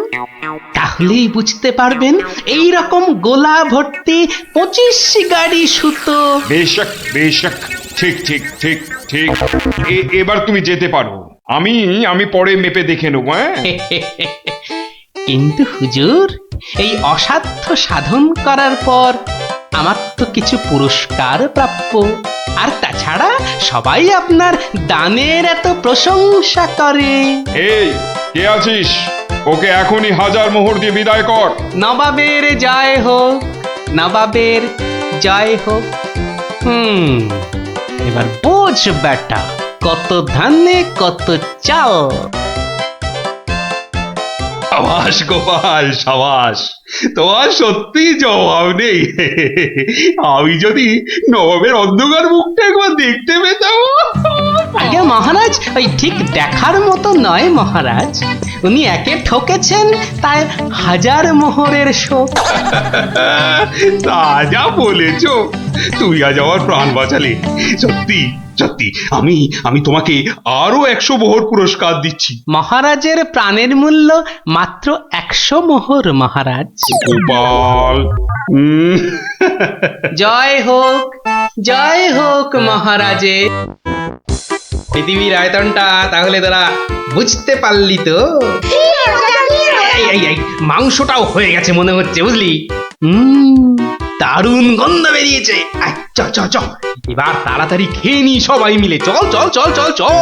তাহলেই বুঝতে পারবেন এই রকম গোলা ভর্তি 25 গাড়ি সুতো। বেশক বেশক, ঠিক ঠিক ঠিক ঠিক। এবার তুমি যেতে পারো, আমি পরে মেপে দেখে নেবো। হ্যাঁ, কিন্তু হুজুর, এই অসাধ্য সাধন করার পর আমার তো কিছু পুরস্কার প্রাপ্য, আর তাছাড়া সবাই আপনার দানের এত প্রশংসা করে। এই কে আছিস? ওকে এখনই 1000 মোহর দিয়ে বিদায় কর। নবাবের জয় হোক, নবাবের জয় হোক। এবার বোঝ বেটা, কত ধানে কত চাল। সাবাস গোপাল, সাবাস, তোমার সত্যি জবাব নেই। আমি যদি নবাবের অন্ধকার মুখটা একবার দেখতে পেতাম। আগে মহারাজ, ওই ঠিক দেখার মতো নয় মহারাজ, উনি একে ঠকেছেন তাই 1000 মোহরের শোক। তা যা বলেছ, তুই আজ আমার প্রাণ বাঁচালে। সত্যি সত্যি, আমি তোমাকে আরো 100 মোহর পুরস্কার দিচ্ছি। মহারাজের প্রাণের মূল্য মাত্র 100 মোহর মহারাজ। গোপাল, জয় হোক, জয় হোক মহারাজের। পৃথিবীর আয়তনটা তাহলে তোরা বুঝতে পারলি তো? এই মাংসটাও হয়ে গেছে মনে হচ্ছে, বুঝলি? দারুণ গন্ধ বেরিয়েছে। চ চ চ, এবার তাড়াতাড়ি খেয়ে নি সবাই মিলে। চল চল চল চল চল।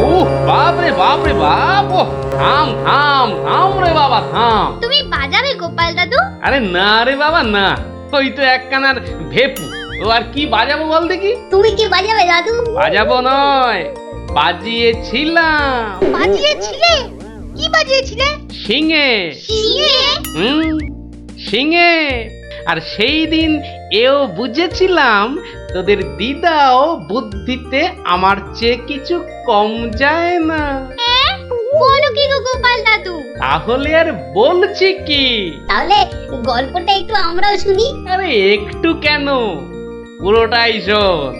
ও বাপ রে বাপ রে বাপ, ও থাম থাম থাম রে বাবা থাম। তুমি বাজাবে গোপাল দাদু? আরে না রে বাবা না, ওই তো একখানার ভেপু, ও আর কি বাজাবো বল দেখি। তুমি কি বাজাবে দাদু? বাজাবো নয়, বাজিয়েছিলাম। বাজিয়েছিলে? কি বাজিয়েছিলে? শিঙে। শিঙে? শিঙে। আর সেই দিন এও বুঝেছিলাম তোদের দিদাও বুদ্ধিতে আমার চেয়ে কিছু কম যায় না। বলো কি গো গোপাল দাদু? তাহলে আর বলছি কি, তাহলে গল্পটা একটু আমরাও শুনি। আরে একটু কেন, পুরোটাই শোন।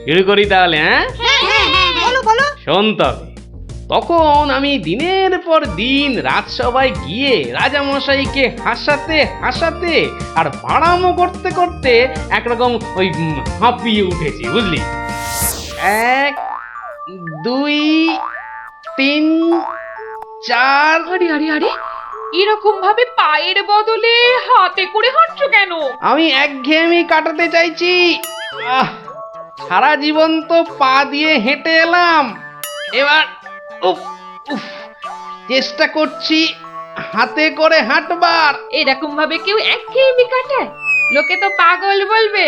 শুরু করি তাহলে। হ্যাঁ, বলো বলো। শোন তবে। তখন আমি দিনের পর দিন রাজসভায় গিয়ে রাজামশাইকে হাসাতে হাসাতে আর বাড়ামো করতে করতে একরকম ওই হাঁপিয়ে উঠেছি, বুঝলি? 1 2 3 4। আরে আরে আরে, এরকম ভাবে পায়ের বদলে হাতে করে হাঁটছো কেন? আমি একঘেয়েমি কাটাতে চাইছি। সারা জীবন তো পা দিয়ে হেঁটে এলাম, এবার উফ উফ চেষ্টা করছি হাতে করে হাঁটবার। এরকম ভাবে কেউ একঘেয়েমি কাটায়? লোকে তো পাগল বলবে।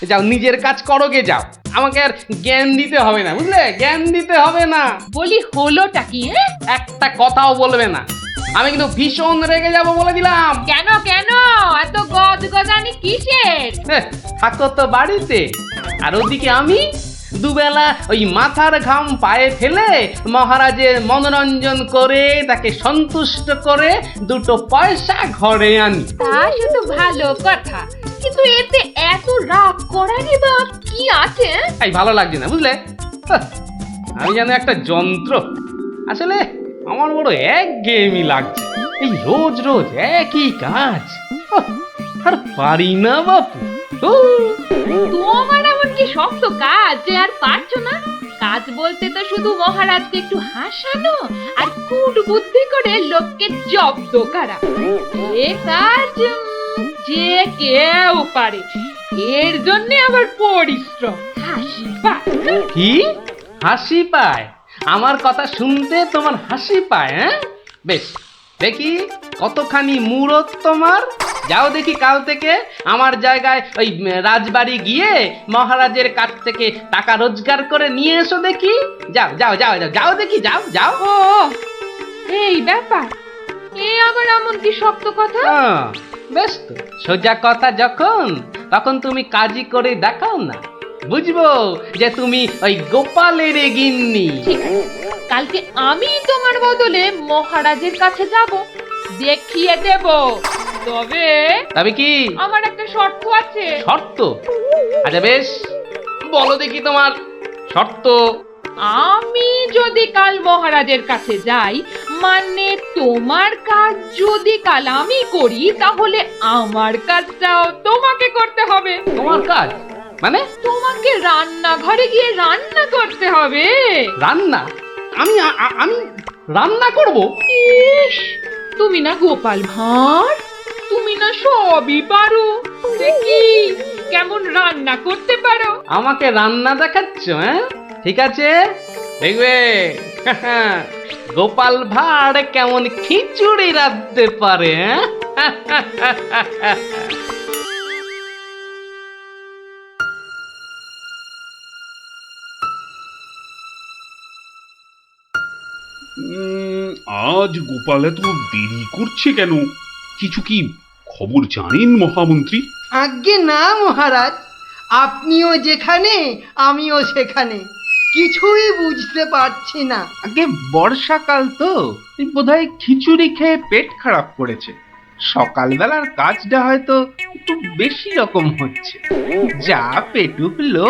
যাও নিজের কাজ করো গে, যাও, আমাকে আর জ্ঞান দিতে হবে না, বুঝলে? জ্ঞান দিতে হবে না। বলি হলোটা কি? একটা কথাও বলবে না, আমি কিন্তু ভীষণ রেগে যাব বলে দিলাম। কেন কেন এত গজগজানি কিসের? থাকো তো বাড়িতে, আর ওদিকে আমি দুবেলা ওই মাথার ঘাম পায়ে ফেলে মহারাজের মনোরঞ্জন করে তাকে সন্তুষ্ট করে দুটো পয়সা ঘরে আনি। তা শুধু ভালো কথা, কিন্তু এতে এত রাগ করারই বা কি আছে? এই ভালো লাগছে না, বুঝলে? আমি যেন একটা যন্ত্র। আসলে আমার বড় একঘেয়েমি লাগছে, এই রোজ রোজ একই কাজ। আর পারি না বাপু। তোমার এমন কি শক্ত কাজ যে আর পারছো না? কাজ বলতে তো শুধু মহারাজকে একটু হাসানো আর কূট বুদ্ধি করে লোককে জব্দ করা। এ কাজ যে কেউ পারে, এর জন্য আবার পরিশ্রম। হাসি পায়। কি হাসি পায়? আমার কথা শুনতে তোমার হাসি পায়? হ্যাঁ, বেশ, দেখি কতখানি মূরত তোমার। যাও দেখি কাল থেকে আমার জায়গায় ওই রাজবাড়ি গিয়ে মহারাজের কাছ থেকে টাকা রোজগার করে নিয়ে এসো দেখি। যাও যাও যাও যাও যাও দেখি, যাও যাও। ও এই ব্যাপার, এ আবার এমন কি শক্ত কথা? বেশ তো, সোজা কথা যখন, তখন তুমি কাজই করে দেখাও না, বুঝবো যে তুমি ওই গোপালের গিন্নি। ঠিক আছে, কালকে আমি তোমার বদলে মহারাজের কাছে যাব, দেখিয়ে দেব। তবে কি আমার একটা শর্ত আছে। শর্ত? আচ্ছা বেশ, বলো দেখি তোমার শর্ত। আমি যদি কাল মহারাজের কাছে যাই, মানে তোমার কাজ যদি কাল আমি করি, তাহলে আমার কাজটাও তোমাকে করতে হবে। তোমার কাজ মানে? তোমাকে রান্নাঘরে গিয়ে রান্না করতে হবে। রান্না? আমি আমি রান্না করব? ইস, তুমি না গোপাল ভাঁড়, তুমি না সবই পারো। দেখি কেমন রান্না করতে পারো। আমাকে রান্না দেখাচ্ছ? হ্যাঁ, ঠিক আছে, দেখবে গোপাল ভাঁড় কেমন খিচুড়ি রাঁধতে পারে। আজ গোপাল এত দেরি করছে কেন? কিছু কি খবর জানেন মহামন্ত্রী? আজ্ঞে না মহারাজ, আপনিও যেখানে আমিও সেখানে, কিছুই বুঝতে পারছি না। আগে বর্ষাকাল তো, বোধহয় খিচুড়ি খেয়ে পেট খারাপ করেছে। সকালবেলার কাজটা হয়তো একটু বেশি রকম হচ্ছে, যা পেটুকলো।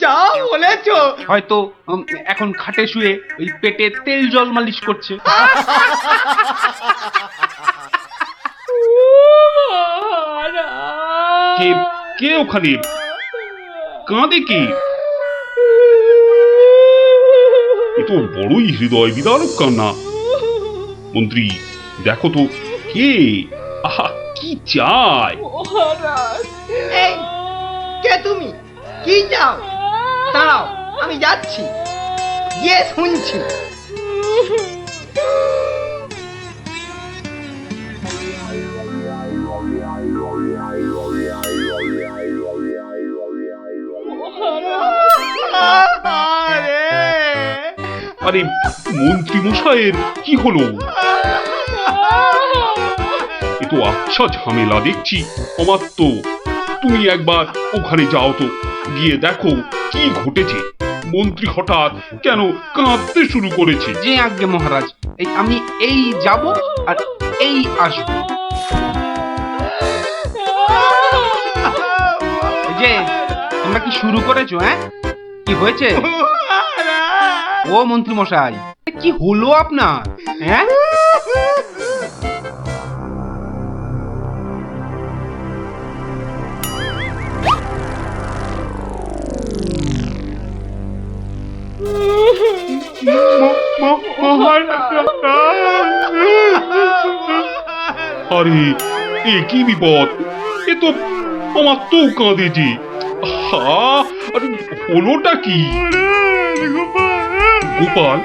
যা বলেছ। হয়তো এখন খাটে শুয়ে ওই পেটে তেল জল মালিশ করছে। কে কে ওখানে কাঁদে? কে? এ তো বড়ই হৃদয় বিদারক কান্না। মন্ত্রী, দেখো তো কে? আহা, কি চায়? এই, কে তুমি? কি চাও? দাঁড়াও, আমি যাচ্ছি, গিয়ে শুনছি। আরে মন্ত্রী মশাইয়ের কি হলো? এ তো আচ্ছা ঝামেলা দেখছি। অমাত্য, তুমি একবার ওখানে যাও তো, গিয়ে দেখো কি ঘটেছে। মন্ত্রী হঠাৎ কেন কাঁদতে শুরু করেছে? যে আজ্ঞে মহারাজ, আমি এই যাব আর এই আসবো। যে তোমরা কি শুরু করেছো? হ্যাঁ, কি হয়েছে? ও মন্ত্রী মশাই, কি হলো আপনার? হ্যাঁ, আরে এ কি বিপদ! এ তো অমাত্যও কাঁদে যে। আহা, আরে হলোটা কি? গোপাল,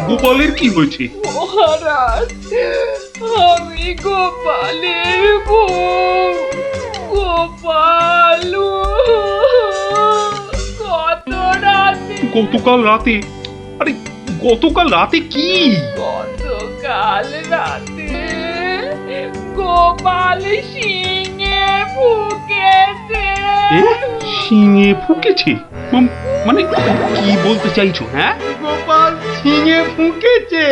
গোপালের কি হয়েছে? মহারাজ, আমি গোপালের বউ। গোপাল কত রাতে, গতকাল রাতে? আরে গতকাল রাতে কি? গতকাল রাতে গোপাল সিংহে ফুকেছে। এ, শিঙে ফুকেছে? মানে কি বলতে চাইছো? হ্যাঁ, গোপাল ছিঙে ফুঁকেছে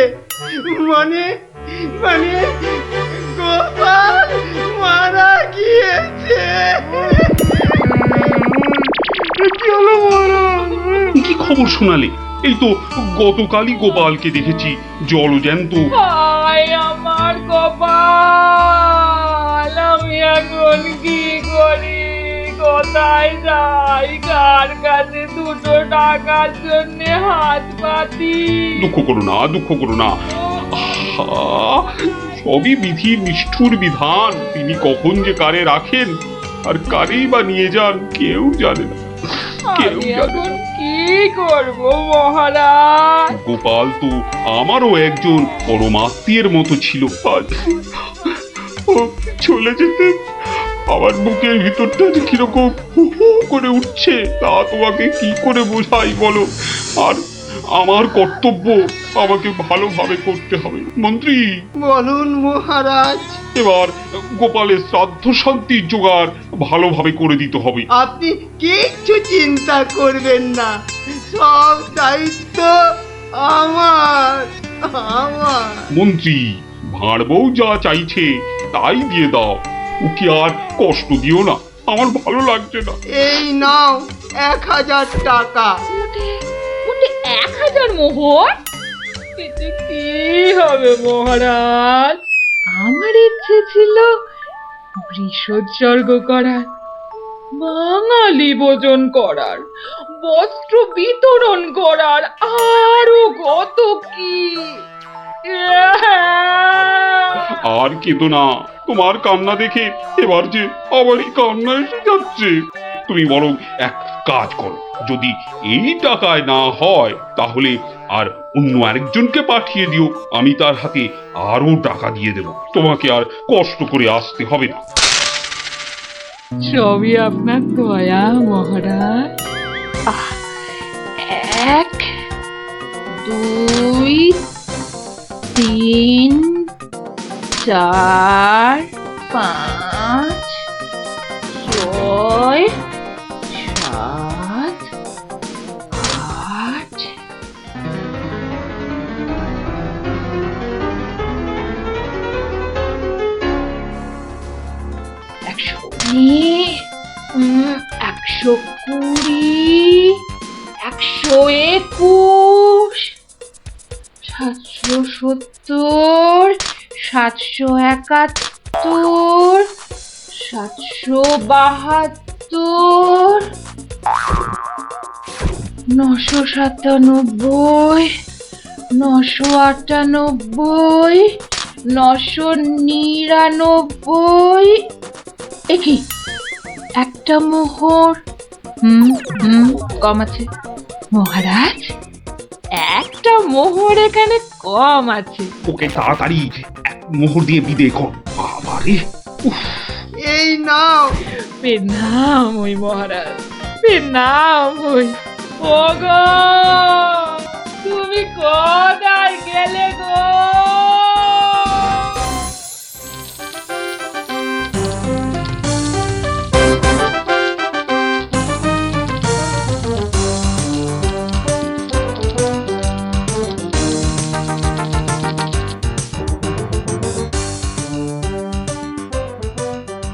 মানে মানে গোপাল মারা গিয়েছে। কি হলো মহারাজ? কি খবর শোনালে? এই তো গতকালই গোপালকে দেখেছি জলজ্যান্ত। হায় আমার কপাল, আমি এখন কি করি? কোথায় যাই? কার কাছে দুটো টাকার জন্য হাত পাতি? দুঃখ করো না, দুঃখ করো না। আহা, সবই বিধির নিষ্ঠুর বিধান। তিনি কখন যে কারে রাখেন আর কারেই বা নিয়ে যান কেউ জানে না, কেউ আমি জানে এখন না। কি করব মহারাজ? গোপাল তো আমারও একজন পরমাত্মীয়ের মতো ছিল। আজ ও চলে যেতে আমার বুকের ভিতরটা যে কিরকম হু হু করে উঠছে তা তোমাকে কি করে বোঝাই বলো। আর আমার কর্তব্য আমাকে ভালোভাবে করতে হবে। মন্ত্রী, বলুন মহারাজ। এবার গোপালের শ্রাদ্ধ শান্তির জোগাড় ভালোভাবে করে দিতে হবে। আপনি কিচ্ছু চিন্তা করবেন না, সব দায়িত্ব আমার আমার। মন্ত্রী, ভাঁড় বউ যা চাইছে তাই দিয়ে দাও, ওকে আর কষ্ট দিও না, আমার ভালো লাগছে না। এই নাও 1000 টাকা। ওটা 1000 মোহর? এতে কি হবে মহারাজ? আমার ইচ্ছে ছিল বৃষোৎসর্গ করার, বাঙালি ভোজন করার, বস্ত্র বিতরণ করার, আরো কত কি। আর কেঁদো না, তোমার কান্না দেখে এবার যে আমারই কান্না এসে যাচ্ছে। তুমি বরং এক কাজ করো, যদি এই টাকায় না হয় তাহলে আর অন্য আরেকজনকে পাঠিয়ে দিও, আমি তার হাতে আরো টাকা দিয়ে দেব, তোমাকে আর কষ্ট করে আসতে হবে না। সবই আপনার দয়া মহারাজ। 1 2 3 4 5 6 7 8 119 120 121 770 771 772 997 998 999। একই একটা মোহর। কম আছে মহারাজ, একটা মোহর এখানে কম আছে। ওকে তাড়াতাড়ি এক মোহর দিয়ে বিদে কর। বাবারে, এই নাও। প্রণাম ওই মহারাজ, প্রণাম ওই। ওগো, তুমি কোথায় গেলে গো?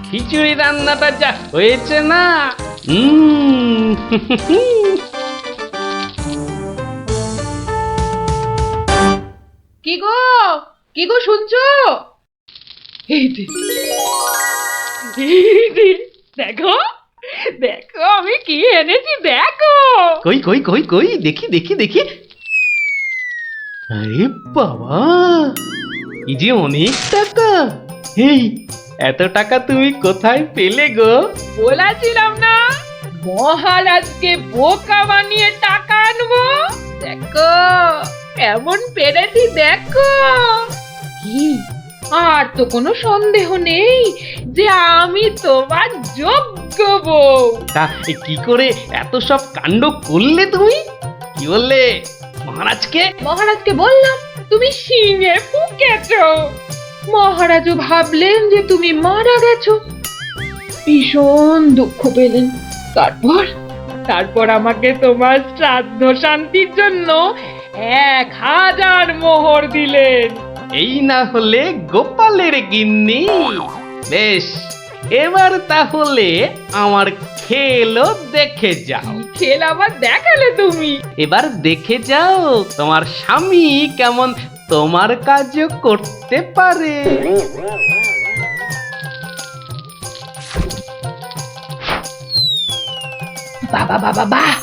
খিচুড়ি রান্নাটা যা হয়েছে না, কি গো, কি গো শুনছো? এই যে, দেখো দেখো আমি কি এনেছি, দেখো। কই কই কই কই দেখি দেখি দেখি। আরে বাবা, এই যে অনেক টাকা। এই এত টাকা তুমি কোথায় পেলে গো? বলেছিলাম না মহারাজকে বোকা বানিয়ে টাকা আনবো। দেখো কেমন পেরেছি দেখো। কি আর তো কোনো সন্দেহ নেই যে আমি তোমার যোগ্য বউ। তা কি করে এত সব কাণ্ড করলে তুমি? কি বললে মহারাজকে? মহারাজকে বললাম তুমি শিঙে ফুকেছো। মহারাজও ভাবলেন যে তুমি মারা গেছো, ভীষণ দুঃখ পেলেন। তারপর আমাকে তোমার শ্রাদ্ধ শান্তির জন্য 1000 মোহর দিলেন। এই না হলে গোপালের গিন্নি। বেশ, এবার তাহলে আমার খেলও দেখে যাও। খেল আবার দেখালে তুমি? এবার দেখে যাও তোমার স্বামী কেমন তোমার কাজও করতে পারে। বাবা বাবা বাহ,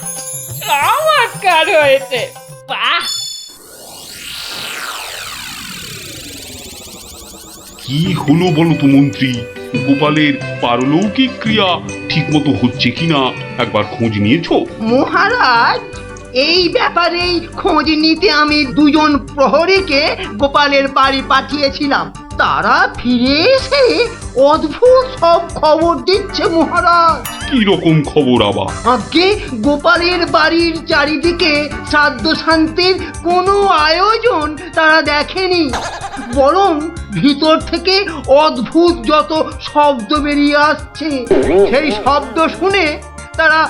চমৎকার হয়েছে। বাহ, কি হলো বলো তো মন্ত্রী? গোপালের পারলৌকিক ক্রিয়া ঠিকমতো হচ্ছে কিনা একবার খোঁজ নিয়েছো? মহারাজ, এই ব্যাপারেই খোঁজ নিতে আমি 2জন প্রহরীকে গোপালের বাড়ি পাঠিয়েছিলাম। তারা ফিরে এসে অদ্ভুত সব খবর দিচ্ছে মহারাজ। কি রকম খবর আবার? আগে গোপালের বাড়ির চারিদিকে শ্রাদ্ধ শান্তির কোনো আয়োজন তারা দেখেনি, বরং ভিতর থেকে অদ্ভুত যত শব্দ বেরিয়ে আসছে, সেই শব্দ শুনে তারা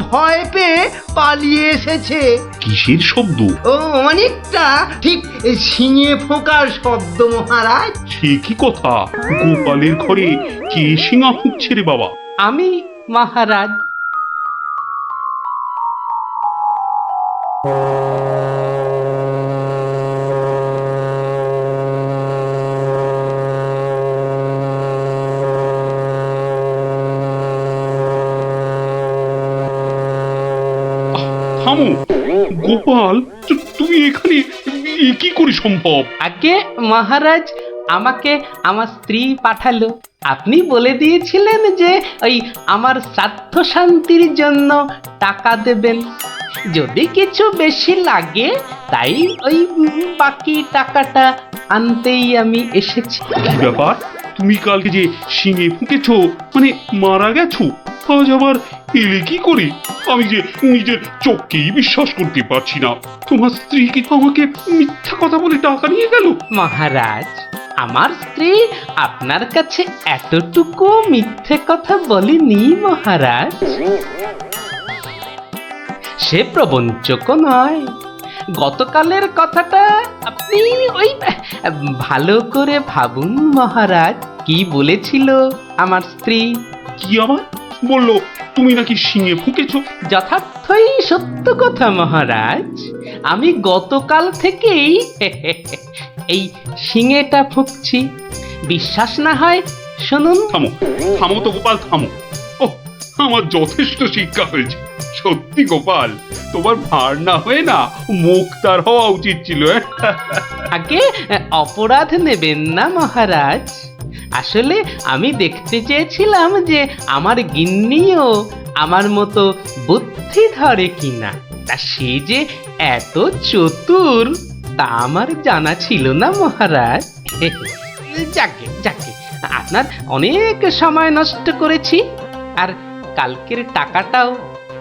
ভয় পেয়ে পালিয়ে এসেছে। কিসের শব্দ? ও অনেকটা ঠিক শিঙে ফোঁকার শব্দ মহারাজ। সে কি কথা? গোপালের ঘরে কে শিঙা ফুঁকছে রে বাবা? আমি মহারাজ। থামো গোপাল, তুমি এখানে কি করে সম্ভব? আগে মহারাজ, আমাকে আমার স্ত্রী পাঠালো। আপনি বলে দিয়েছিলেন যে ওই আমার শ্রাদ্ধ শান্তির জন্য টাকা দেবেন, যদি কিছু বেশি লাগে তাই ওই বাকি টাকাটা আনতেই আমি এসেছি। কি ব্যাপার? তুমি কালকে যে শিঙে ফুঁকেছো, মানে মারা গেছো, আজ আবার এলে কি করে? আমি যে নিজের চোখকেই বিশ্বাস করতে পারছি না। তোমার স্ত্রী কি আমাকে মিথ্যা কথা বলে টাকা নিয়ে গেল? মহারাজ, আমার স্ত্রী আপনার কাছে এতটুকু মিথ্যে কথা বলেনি মহারাজ। সে প্রবঞ্চক নয়। গতকালের কথাটা আপনি ওই ভালো করে ভাবুন মহারাজ। কি বলেছিল আমার স্ত্রী? কি আবার বললো? তুমি নাকি শিঙে ফুঁকেছো? যথার্থই সত্য কথা মহারাজ। আমি গতকাল থেকেই এই শিঙেটা ফুঁকছি। বিশ্বাস না হয় শুনুন। থামো থামো তো গোপাল, থামো। ও, আমার যথেষ্ট শিক্ষা হয়েছে। সত্যি গোপাল, তোমার ভার না হয়ে না মুক্তার হওয়া উচিত ছিল। আগে অপরাধ নেবেন না মহারাজ। আসলে আমি দেখতে চেয়েছিলাম যে আমার গিন্নিও আমার মতো বুদ্ধি ধরে কিনা। তা সে যে এত চতুর তা আমার জানা ছিল না মহারাজ। যাকে যাকে, আপনার অনেক সময় নষ্ট করেছি, আর কালকের টাকাটাও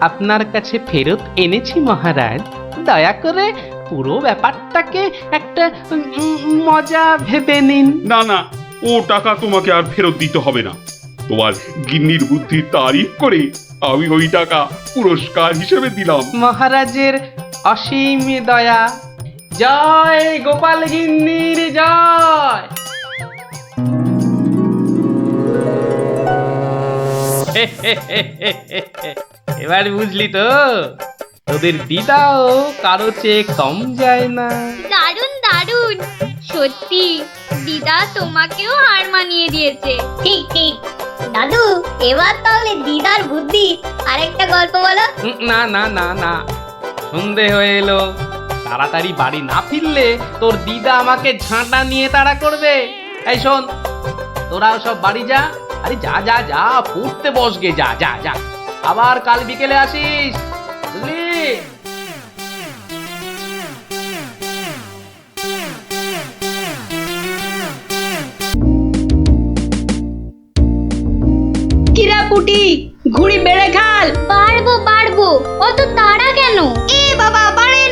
আপনার কাছে ফেরত এনেছি মহারাজ। দয়া করে পুরো ব্যাপারটাকে একটা মজা ভেবে নিন। না না, ও টাকা তোমাকে আর ফেরত দিতে হবে না। তোমার গিন্নির বুদ্ধির তারিফ করে আমি ওই টাকা পুরস্কার হিসেবে দিলাম। মহারাজের অসীম দয়া। জয় গোপাল গিন্নির জয়। এবার বুঝলি তো, তোদের দিদাও কারো চেয়ে কম যায় না। দারুণ দারুণ, সত্যি দিদা তোমাকেও হার মানিয়ে দিয়েছে। ঠিক ঠিক। দাদু, এবার তাহলে দিদার বুদ্ধি আরেকটা গল্প বলো। না না না না, সন্ধে হয়ে এলো। তাড়াতাড়ি বাড়ি না ফিরলে তোর দিদা আমাকে ঝাঁটা নিয়ে তাড়া করবে। এই শোন, তোরাও সব বাড়ি যা। আরে যা যা যা, পড়তে বসগে, যা যা যা। আবার কাল বিকেলে আসিস, বুঝলি? কিরা পুটি, ঘুড়ি বেড়ে খাল। পারবো পারবো, অত তাড়া কেন? এ বাবা, বাড়ে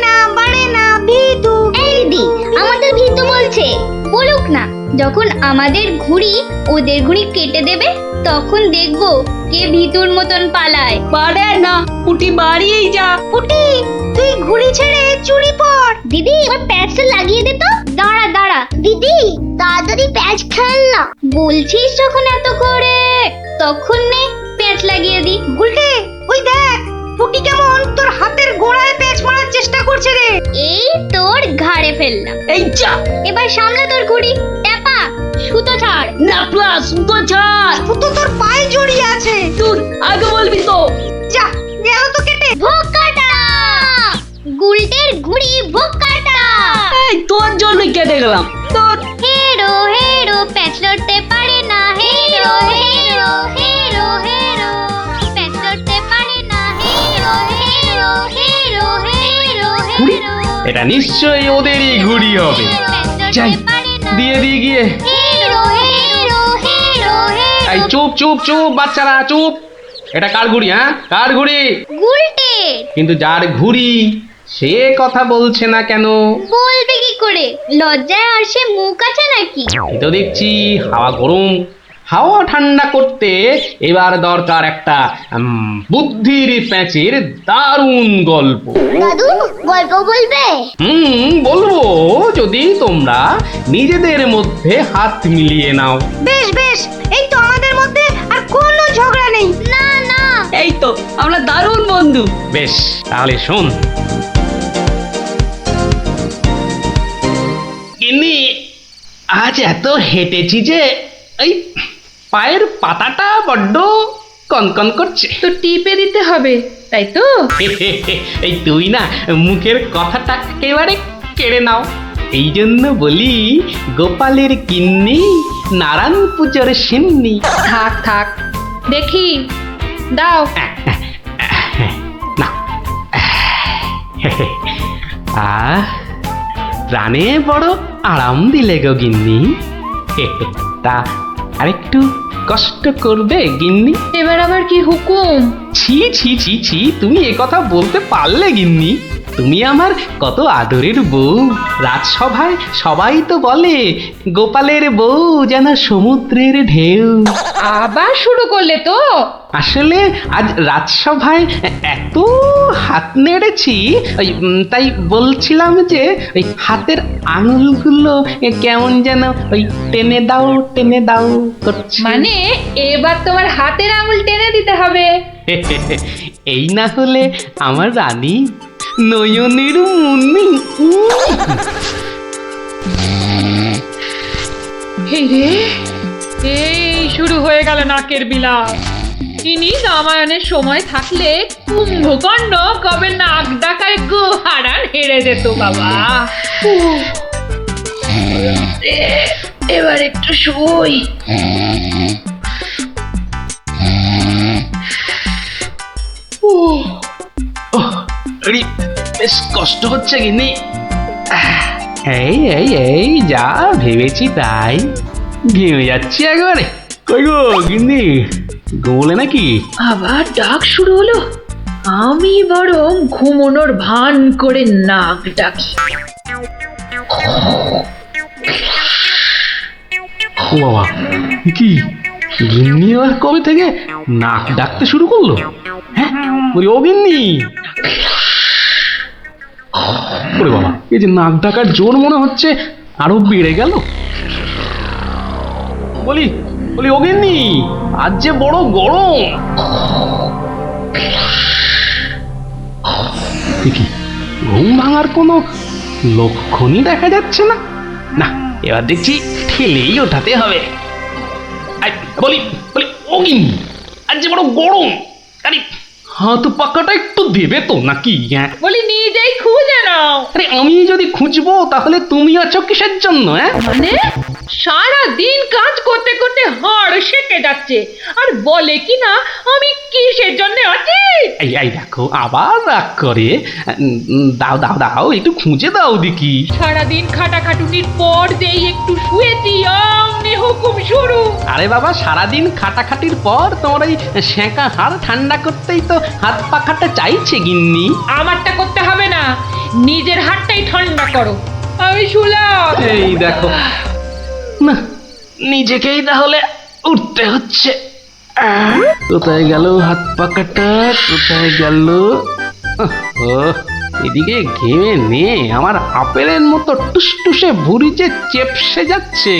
না ভিতু। এই দিদি, আমাদের ভীতু বলছে। বলুক না, যখন আমাদের ঘুড়ি ওদের ঘুড়ি কেটে দেবে তখন দেখবো কে ভীতুর মতন পালায়। বাড়ে না, পুটি বাড়িয়েই যা। পুটি, তুই ঘুড়ি ছেড়ে চুরি পর। দিদি, আমার প্যাচটা লাগিয়ে দে তো। দাঁড়া দাঁড়া দিদি, তাড়াতাড়ি প্যাচ খেল না। বলছিস যখন এত করে, তখন নে প্যাচ লাগিয়ে দি। গুলটে, ওই দেখ পুটি কেমন তোর হাতের গোড়ায় প্যাচ মারার চেষ্টা করছে রে। এই তোর ঘাড়ে ফেললাম। এই যা, এবার সামলা তোর ঘুড়ি। ট্যাপা, সুতো ছাড়। না প্লাস সুতো ছাড়। সুতো তোর পায়ে জড়িয়ে আছে। তুই আগে বলবি তো। যা, গেল তো কেটে। ভোকাটা, গুলটের ঘুড়ি ভোকাটা। এই তোর জন্য কেটে গেলাম। তোর হেরো হেরো, প্যাচ লড়তে পারে না। হেরো হেরো হেরো হেরো, প্যাচ লড়তে পারে না। হেরো হেরো হেরো হেরো ঘুড়ি? হেরো, এটা নিশ্চয়ই ওদেরই ঘুড়ি হবে। যাই, দিয়ে দিয়ে গিয়ে। হেরো হেরো হেরো হেরো। এই চুপ চুপ চুপ বাচ্চারা, চুপ। এটা কার ঘুড়ি? হ্যাঁ, কার ঘুড়ি? গুলটে। কিন্তু যার ঘুড়ি সে কথা বলছে না কেন? বলবে কি করে? লজ্জায় আর সে মুখ আছে নাকি? এই তো দেখছি হাওয়া গরম, হাওয়া ঠান্ডা করতে এবার দরকার একটা বুদ্ধির প্যাঁচের দারুণ গল্প। দাদু, গল্প বলবে? বলবো, যদি তোমরা নিজেদের মধ্যে হাত মিলিয়ে নাও। বেশ বেশ, এই তো আমাদের মধ্যে আর কোনো ঝগড়া নেই। না না, এই তো আমরা দারুণ বন্ধু। বেশ, তাহলে শোন। গিন্নি, আজ এত হেঁটেছি যে এই পায়ের পাতাটা বড্ড কনকন করছে। তো টিপে দিতে হবে, তাই তো? এই তুই না মুখের কথাটা একেবারে কেড়ে নাও। এই জন্য বলি, গোপালের গিন্নি নারায়ণ পুজোর সিন্নি। থাক থাক, দেখি দাও। না, প্রাণে বড় আরাম দিলে গো গিন্নি। তা আরেকটু কষ্ট করবে গিন্নি? এবার আবার কি হুকুম? ছি ছি ছি ছি, তুমি এ কথা বলতে পারলে গিন্নি? তুমি আমার কত আদরের বউ। রাজসভায় সবাই তো বলে গোপালের বউ যেন সমুদ্রের ঢেউ। আবার শুরু করলে তো? আসলে আজ রাজসভায় এত হাত নেড়েছি, তাই বলছিলাম যে ওই হাতের আঙুলগুলো কেমন যেন ওই টেনে দাও করছে। মানে এবার তোমার হাতের আঙুল টেনে দিতে হবে। এই না হলে আমার রানী নয়নের মুন্নি। এই রে, এই শুরু হয়ে গেল নাকের বিলাস। ইনি রামায়ণের সময় থাকলে কুম্ভকর্ণ কবে নাক ডাকায় গো হারান হেরে যেত বাবা। এবার একটু শুই। বেশ কষ্ট হচ্ছে গিন্নি। এই এই এই যা ভেবেছি তাই, ঘেমে যাচ্ছি একবারে। কই গো গিন্নি, গোলে নাকি? আবার ডাক শুরু হলো। আমি বরং ঘুমোনোর ভান করে নাক ডাকি। ও বাবা, কি গিন্নি আবার কবে থেকে নাক ডাকতে শুরু করলো? হ্যাঁ, বলি ও গিন্নি। ওরে বাবা, এই যে নাক ডাকার জোর মনে হচ্ছে আরো বেড়ে গেল। বলি বলি ও গিন্নি, আজ যে বড় গরম। দেখি ঘুম ভাঙার কোনো লক্ষণই দেখা যাচ্ছে না। না, এবার দেখছি ঠেলেই ওঠাতে হবে। বলি বলি ও গিন্নি, আজ যে বড় গরম, আরে হাত পাকাটা একটু দেবে তো নাকি? বলি নিজেই খুঁজে নাও। আরে আমি যদি খুঁজবো তাহলে তুমি আছো কিসের জন্য? মানে সারা দিন কাজ করতে করতে হাড় সেকে যাচ্ছে আর বলে কি না আমি কিসের জন্য আছি। এই দেখো আবার রাগ করে। দাও দাও দাও, একটু খুঁজে দাও দেখি। সারাদিন খাটাখাটুনির পর যেই একটু শুয়েছি অমনি হুকুম শুরু। আরে বাবা, সারাদিন খাটাখাটির পর তোমার ওই সেঁকা হাড় ঠান্ডা করতেই তো হাত পাখাটা চাইছে গিন্নি। আমারটা করতে হবে না, নিজের হাতটাই ঠান্ডা করো। আমি শুলাম। এই দেখো না, নিজেকেই তাহলে উঠতে হচ্ছে। কোথায় গেল হাত পাখাটা, কোথায় গেল? এদিকে ঘেমে নে আমার আপেলের মতো টুসটুসে ভুঁড়ি যে চেপসে যাচ্ছে।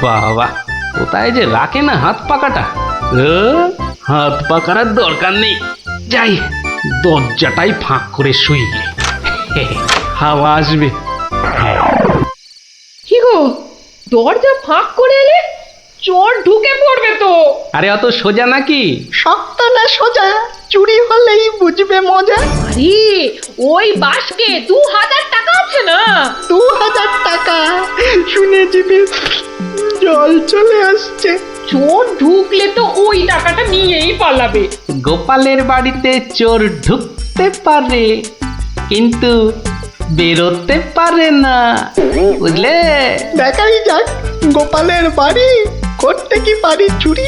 বাবা, কোথায় যে রাখে না হাত পাখাটা। হাত পাখার দরকার নেই, যাই দরজাটাই ফাঁক করে শুই, হাওয়া আসবে। কি গো, দরজা ফাঁক করে এলে চোর ঢুকে পড়বে তো। আরে অত সোজা নাকি? শক্ত না সোজা, চুরি হলেই বুঝবে মজা। আরে ওই বাসকে 2000 টাকা আছে না। 2000 টাকা শুনে জিভে জল চলে আসছে। চোর ঢুকলে তো ওই টাকাটা নিয়েই পালাবে। গোপালের বাড়িতে চোর ঢুকতে পারে কিন্তু বেরোতে পারে না, বুঝলে? দেখাই যাক গোপালের বাড়ি করতে কি পারি চুরি।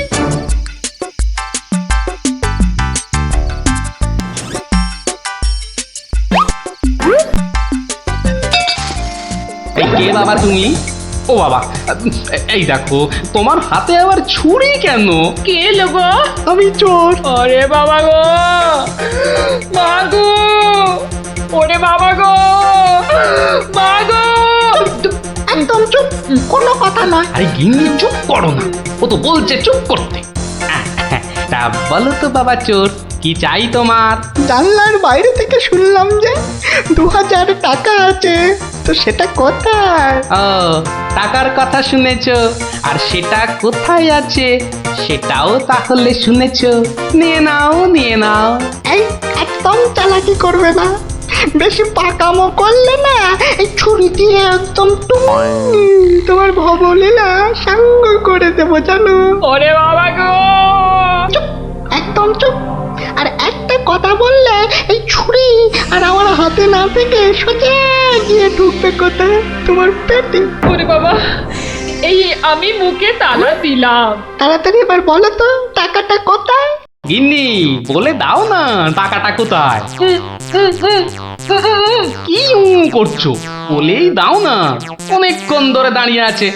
এই কে বাবা তুমি? ও বাবা, এই দেখো তোমার হাতে আবার ছুরি কেন? কে লোগো? আমি চোর। আরে বাবা গো, মা গো, ওরে বাবা গো, মা গো। একদম চুপ, কোনো কথা নয়। আরে গিন্নি চুপ করো না, ও তো বলছে চুপ করতে। তা বলো তো বাবা চোর, কি চাই তোমার? জানলার বাইরে থেকে শুনলাম যে 2000 টাকা আছে, তো সেটা কোথায়? ও, টাকার কথা শুনেছো, আর সেটা কোথায় আছে সেটাও তাহলে শুনেছো। নিয়ে নাও, নিয়ে নাও। এই একদম চালাকি করবে না, বেশি পাকামো করলে না এই ছুরি দিয়ে একদম তোমার ভবলীলা সাঙ্গ করে দেবো জানো। ওরে বাবা গো, চুপ, একদম চুপ। আর একটা কথা বললে এই ছুরি আর আমার হাতে না থেকে সোজা গিয়ে ঢুকবে কোথায়? তোমার পেটে। ওরে বাবা, এই আমি মুখে তালা দিলাম। তাড়াতাড়ি এবার বলো তো টাকাটা কোথায়? গিন্নি বলে দাও না টাকাটা কোথায়। কি করছো, বলেই দাও না। অনেকক্ষণ ধরে দাঁড়িয়ে আছে,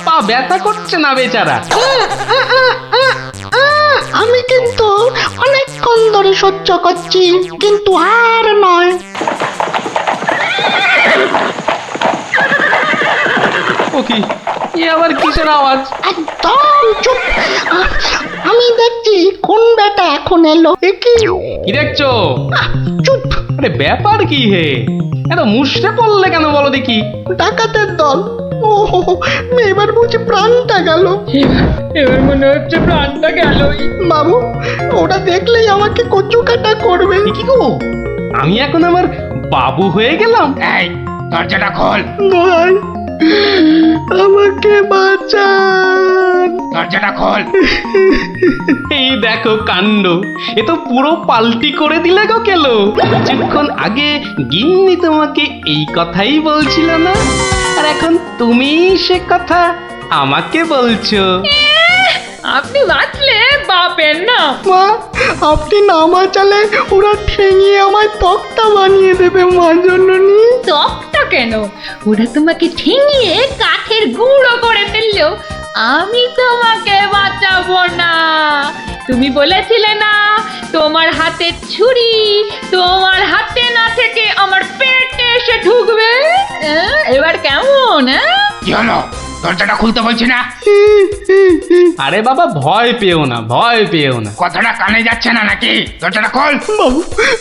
পা ব্যথা করছে না বেচারা। আমি কিন্তু অনেকক্ষণ ধরে সহ্য করছি, কিন্তু আর নয়। ও কি, এ আবার কিসের আওয়াজ? একদম চুপ, আমি দেখছি কোন বেটা এখন এলো। কি দেখছো? চুপ। আরে ব্যাপার কি হে, এত মুষড়ে পড়লে কেন বলো দেখি? ডাকাতের দল। ও এবার বুঝি প্রাণটা গেল। এবার মনে হচ্ছে প্রাণটা গেলই। বাবু, ওটা দেখলেই আমাকে কচু কাটা করবে। কি গো, আমি এখন আমার বাবু হয়ে গেলাম? এই দরজাটা খোল, ভাই আমাকে বাঁচান। দরজাটা খোল। এই দেখো কাণ্ড, এ তো পুরো পাল্টি করে দিলে গো কেলো। কিছুক্ষণ আগে গিন্নি তোমাকে এই কথাই বলছিল না, আর এখন তুমি সে কথা আমাকে বলছো। আপনি বাঁচলে বাপের না। মা, আপনি না বাঁচালে ওরা ঠেঙিয়ে আমায় তক্তা বানিয়ে দেবে মা জননী। তক্তা কেন, ওরা তোমাকে ঠেঙিয়ে কাঠের গুঁড়ো করে ফেললো, আমি তোমাকে বাঁচাবো না। তুমি বলেছিলে না তোমার হাতে ছুরি তোমার হাতে না থেকে আমার পেটে এসে ঢুকবে। এবার কেমন? কি হলো, দরজাটা খুলতে বলছি না? আরে বাবা ভয় পেও না, ভয় পেও না। কথাটা কানে যাচ্ছে না নাকি? দরজাটা খোল। বাবু,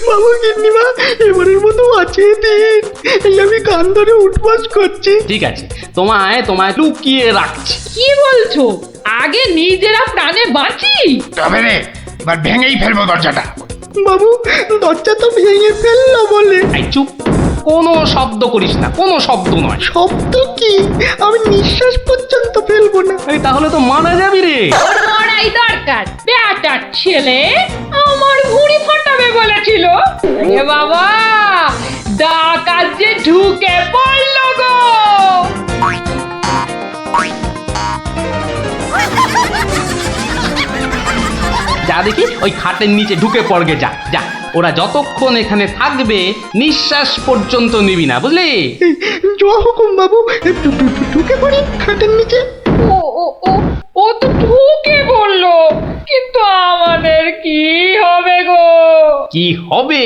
বাবু গিন্নিমা এবারের মতো বাঁচিয়ে দিন, এই আমি কান ধরে উঠবাস করছি। ঠিক আছে, তোমায় লুকিয়ে রাখছি। কি বলছো? আগে নিজেরা প্রাণে বাঁচি। তবে রে, এবার ভেঙেই ফেলবো দরজাটা। বাবু, দরজা তো ভেঙে ফেললো বলে। এই চুপ, কোনো শব্দ করিস না, কোনো শব্দ নয়। শব্দ কি? আমি নিঃশ্বাস পর্যন্ত ফেলবো না। আরে তাহলে তো মারা যাবি রে। ওর মরাই দরকার। বেটার ছেলে আমার ভুঁড়ি ফাটাবে বলেছিল। এ বাবা, ডাকাত যে ঢুকে পড়লো গো। যা দেখি ওই খাটের নিচে ঢুকে পড়গে, যা যা। ওরা যতক্ষণ এখানে থাকবে নিঃশ্বাস পর্যন্ত নিবি না, বুঝলি? জয় হুকুম বাবু, ঢুকে পড়ি খাটের নিচে। ও ও ও ও তো ঢুকে পড়লো, কিন্তু আমাদের কি হবে গো? কি হবে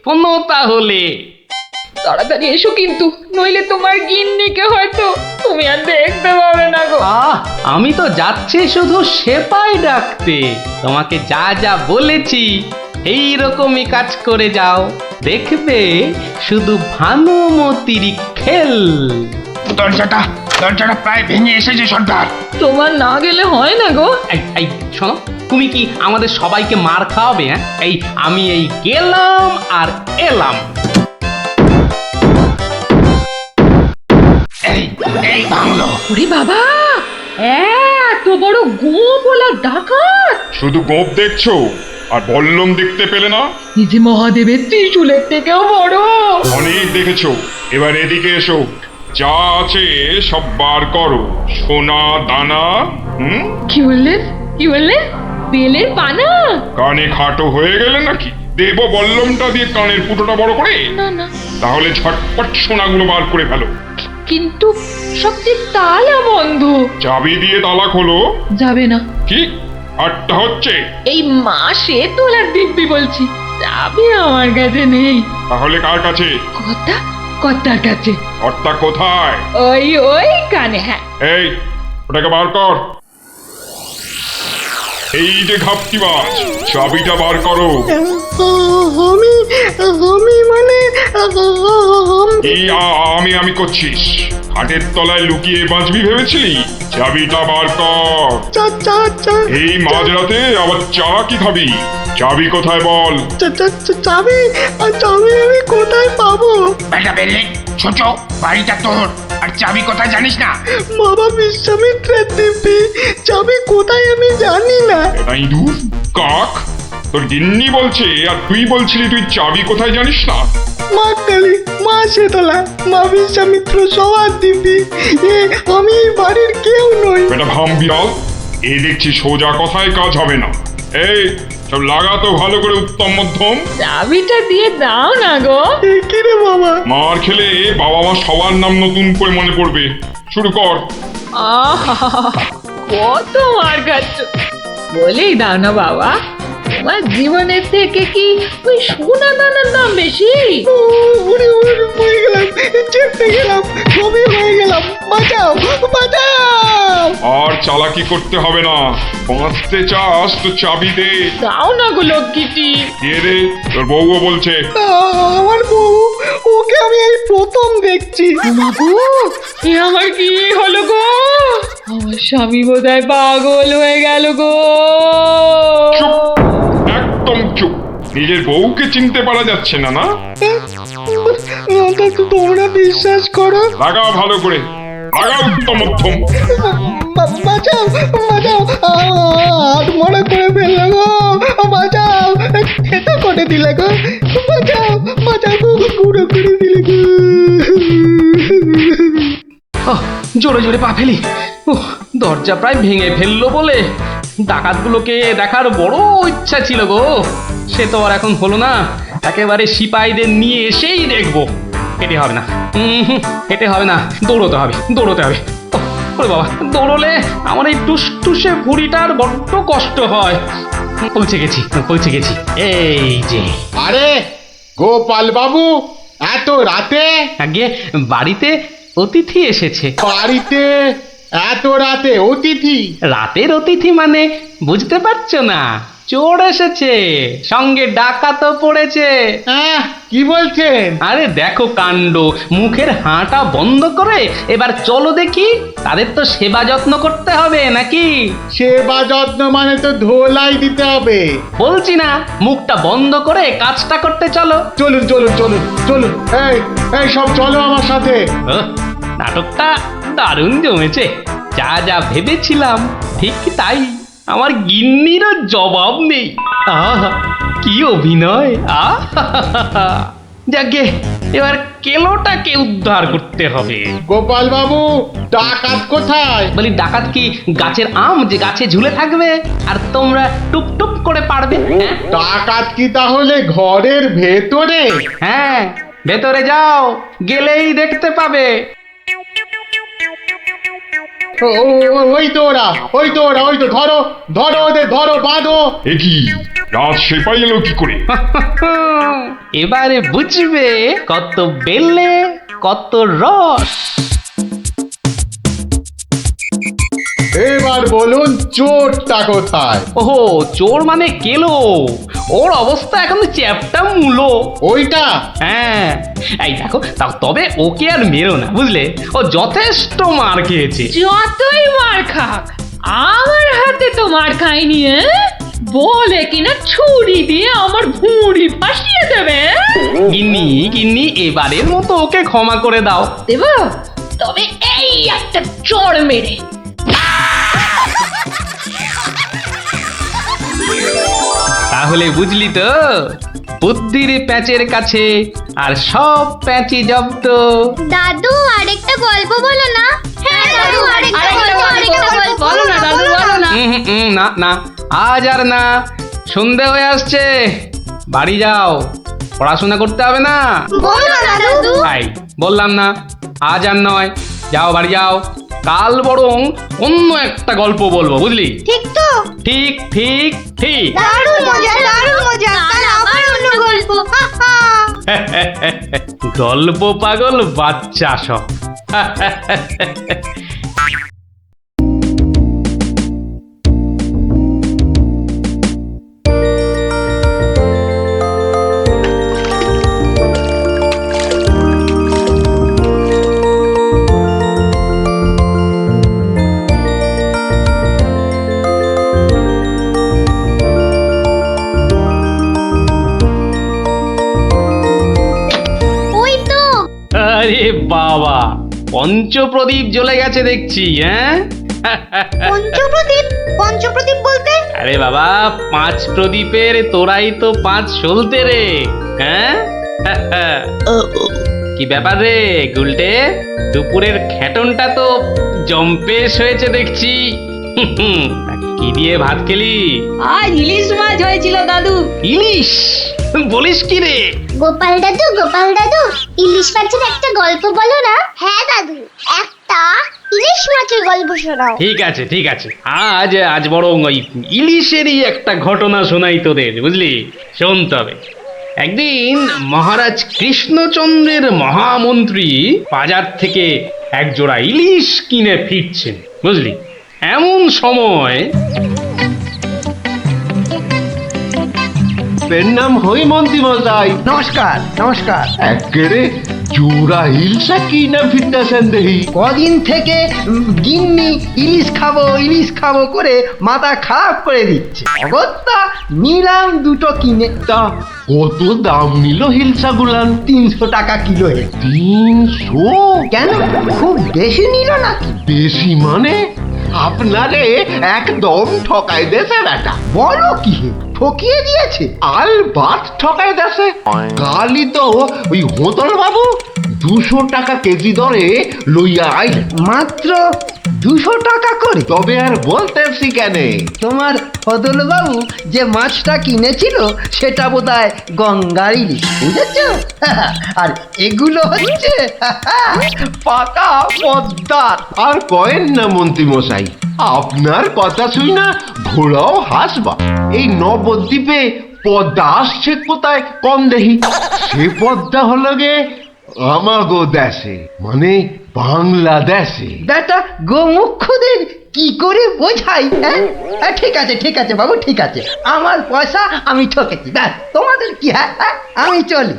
শোনো তাহলে। তাড়াতাড়ি এসো কিন্তু, নইলে তোমার গিন্নিকে হয়তো তুমি আর দেখতে পাবে না গো। আমি তো যাচ্ছি শুধু সেপাই ডাকতে। তোমাকে যা যা বলেছি এই রকমই কাজ করে যাও, দেখবে শুধু ভানুমতির খেল। দরজাটা প্রায় ভেঙে এসেছে সর্দার। তোমার না গেলে হয় না গো। এই শোনো, তুমি কি আমাদের সবাইকে মার খাওয়াবে? হ্যাঁ, আমি গেলাম আর এলাম। এই বাংলো। ওরে বাবা, এত বড় গোপলা ডাকাত! শুধু গোপ দেখছো আর বল্লম দেখতে পেলে না? নিজে মহাদেবের ত্রিশূলের থেকেও বড়। অনেক দেখেছো, এবার এদিকে এসো। যা আছে সব বার করো, সোনা দানা। কি বললেন? কি বললেন? বেলের পানা? কানে খাটো হয়ে গেলে নাকি? দেব বল্লমটা দিয়ে কানের ফুটোটা বড় করে? না না। তাহলে ঝটপট সোনাগুলো বার করে ফেলো। কিন্তু সব যে তালা বন্ধ। চাবি দিয়ে তালা খোলো। যাবে না। কি আটটা হচ্ছে? এই মাসে তোলার দিব্যি বলছি, চাবি আমার কাছে নেই। তাহলে কার কাছে? কর্তার কাছে। কর্তা কোথায়? ওই কানে। হ্যাঁ, এই ওটাকে বার কর। এই যে ঘাপটিবাজ, চাবিটা বার করো। আমি মানে এই আমি করছিস? হাটের তলায় লুকিয়ে বাঁচবি ভেবেছিলি? চাবিটা বার কর। এই মাঝরাতে আবার চা কি খাবি? চাবি কোথায় বল? চাবি আমি কোথায় পাবো? বেটা বেলে ছোট, বাড়িটা তোর, আর চাবি কোথায় জানিস না? বাবা বিশ্বামিত্রের দিব্যি, চাবি কোথায় আমি জানি না। এটা ইঁদুর কাক, তোর গিন্নি বলছে আর তুই বলছিলি তুই চাবি কোথায় জানিস না? মা কালী, মা শীতলা, মা বিশ্বামিত্র সবার দিব্যি, আমি বাড়ির কেউ নই। বেটা ভাম বিড়াল, এই দেখছি সোজা কথায় কাজ হবে না। এই সব লাগাতো ভালো করে উত্তম মধ্যম। চাবিটা দিয়ে দাও না গো। কি রে বাবা? মার খেলে বাবা মা সবার নাম নতুন করে মনে পড়বে। শুরু কর। কত মার খাচ্ছ, বলেই দাও না বাবা। তোমার জীবনের থেকে কি ওই সোনা দানার দাম বেশি? হয়ে গেলাম, চেপে গেলাম, সবই হয়ে গেলাম। বাঁচাও বাঁচাও। আর চালাকি করতে হবে না, বাঁচতে চাস তো চাবি দে। দাও না গো লক্ষ্মীটি। কে রে? তোর বউও বলছে। আমার বউ, ওকে আমি এই প্রথম দেখছি। বাবু, এ আমার কি হলো গো? আমার স্বামী বোধহয় পাগল হয়ে গেল গো। চুপ, একদম চুপ। নিজের বউকে চিনতে পারা যাচ্ছে না? না তোমরা বিশ্বাস করো। লাগা ভালো করে, লাগা উত্তম মধ্যম। বাঁচাও বাঁচাও, হাত মনে করে ফেললো গো। বাঁচাও, খেতে করে দিলে গো। বাঁচাও বাঁচাও, গুঁড়ো করে দিলে গো। জোরে জোরে পা ফেলি। দরজা প্রায় ভেঙে ফেললো বলে ডাকাতগুলোকে দেখার বড় ইচ্ছা ছিল গো। সে তো আর এখন হলো না। একেবারে সিপাহীদের নিয়ে এসেই দেখবো। হেঁটে হবে না, হেঁটে হবে না, দৌড়তে হবে, দৌড়তে হবে। ওরে বাবা, দৌড়লে আমার এই টুসটুসে ভুঁড়িটার বড্ড কষ্ট হয়। পৌঁছে গেছি। এই যে। আরে গোপাল বাবু, এত রাতে? আগে বাড়িতে অতিথি এসেছে। বাড়িতে এত রাতে অতিথি? রাতের অতিথি মানে বুঝতে পারছো না? চোর এসেছে, সঙ্গে ডাকাতও পড়েছে। কি বলছেন? আরে দেখো কাণ্ড, মুখের হাঁটা বন্ধ করে এবার চলো দেখি, তাদের তো সেবা যত্ন করতে হবে নাকি? সেবা যত্ন মানে তো ধোলাই দিতে হবে। বলছি না, মুখটা বন্ধ করে কাজটা করতে চলো। চলুন চলুন চলুন চলুন, এই এই সব চলো আমার সাথে। নাটকটা দারুণ জমেছে, যা যা ভেবেছিলাম ঠিক তাই। আমার গিন্নিরও জবাব নেই। আহা কি অভিনয়! আহা যাকে এবার কেলোটাকে উদ্ধার করতে হবে। গোপাল বাবু, ডাকাত কোথায়? বলি ডাকাত কি গাছের আম যে গাছে ঝুলে থাকবে আর তোমরা টুপ টুপ করে পারবে? হ্যাঁ? ডাকাত কি তাহলে ঘরের ভেতরে? হ্যাঁ, ভেতরে যাও, গেলেই দেখতে পাবে। ওই তো ওরা, ওই তো ওরা, ওই তো, ধরো ধরো ওদের, ধরো, বাঁধো। এ কি, রাত সেপাই এলো কি করে? এবারে বুঝবে কত বেলে কত রস। এবার বলুন চোরটা কোথায়? ওহো, চোর মানে কেলো, ওর অবস্থা এখন চ্যাপটা মূলো। ওইটা? হ্যাঁ, এই দেখো, তবে ওকে আর মেরো না, বুঝলে? ও যথেষ্ট মার খেয়েছে। যতই মার খাক, আমার হাতে তো মার খায়নি। বলে কিনা ছুরি দিয়ে আমার ভুঁড়ি ফাঁসিয়ে দেবে। গিন্নি গিন্নি, এবারের মতো ওকে ক্ষমা করে দাও। দেব, তবে এই একটা চড় মেরে। তাহলে বুঝলি তো, বুদ্ধির প্যাঁচের কাছে আর সব প্যাঁচি জব্দ। দাদু আরেকটা গল্প বলো না। হ্যাঁ দাদু, আরেকটা গল্প বলো না দাদু, বলো না। না না, আজ আর না, সন্ধে হয়ে আসছে, বাড়ি যাও, পড়াশোনা করতে হবে না। বলো না দাদু। তাই বললাম না, আজ আর নয়, যাও বাড়ি যাও, কাল বরং অন্য একটা গল্প বলবো, বুঝলি? ঠিক তো? ঠিক ঠিক ঠিক। দারুণ মজা, দারুণ মজা। কাল আবার অন্য গল্প। হা হা। গল্প পাগল বাচ্চা সব। ওই তো। আরে বাবা, পঞ্চপ্রদীপ জ্বলে গেছে দেখছি। হ্যাঁ, পঞ্চপ্রদীপ? পঞ্চপ্রদীপ বলতে? আরে বাবা, 5 প্রদীপের তোরাই তো 5 সলতে রে। হ্যাঁ, কি ব্যাপার রে গুলটে, দুপুরের খেটনটা তো জম্পেশ হয়েছে দেখছি। কি দিয়ে ভাত খেলি? আজ ইলিশ মাছ হয়েছিল দাদু। ইলিশ? বলিস কি রে? গোপাল দাদু ইলিশ মাছের একটা গল্প বলো না। হ্যাঁ দাদু, একটা ইলিশ মাছের গল্প শোনাও। ঠিক আছে ঠিক আছে, আজ বরং ওই ইলিশেরই একটা ঘটনা শোনাই তোদের, বুঝলি? শোন তবে। একদিন মহারাজ কৃষ্ণচন্দ্রের মহামন্ত্রী বাজার থেকে এক জোড়া ইলিশ কিনে ফিরছেন, বুঝলি? এমন সময় নাম হই মন্ত্রী মশাই। নমস্কার নমস্কার। একেরে জোড়া হিলসা কি না ফিরতেছেন দেখি। কদিন থেকে গিন্নি ইলিশ খাবো করে মাথা খারাপ করে দিচ্ছে। অগত্যা নিলাম দুটো কিনে। তা কত দাম নিল হিলসা গুলান? 300 টাকা কিলো। 300? কেন, খুব বেশি নিল নাকি? বেশি মানে? আপনারে একদম ঠকাই দেছে বেটা। বলো কি হে, ঠকিয়ে দিয়েছে? আলবাত ঠকাই দেছে। কালই তো ওই হোতল বাবু 200 টাকা কেজি দরে লইয়া আইল। মাত্র 200 টাকা করে? তবে আর বলতেছি কেন, তোমার ফদল বাবু যে মাছটা কিনেছিল সেটা বোধহয় গঙ্গার ইলিশ, বুঝেছ? আর এগুলো হচ্ছে পাকা পদ্মার। আর কয়েন না মন্ত্রী মশাই, আপনার কথা শুই না ঘোড়াও হাসবা। এই নবদ্বীপে পদ্মা আসছে কোথায় কম দেহি? সে পদ্মা হলো গে আমাগো দেশে মানে বাংলাদেশে। বেটা গোমুখদের কি করে বোঝাই? হ্যাঁ ঠিক আছে ঠিক আছে বাবু, ঠিক আছে, আমার পয়সা আমি ঠকেছি, ব্যাস তোমাদের কি? হ্যাঁ হ্যাঁ, আমি চলি।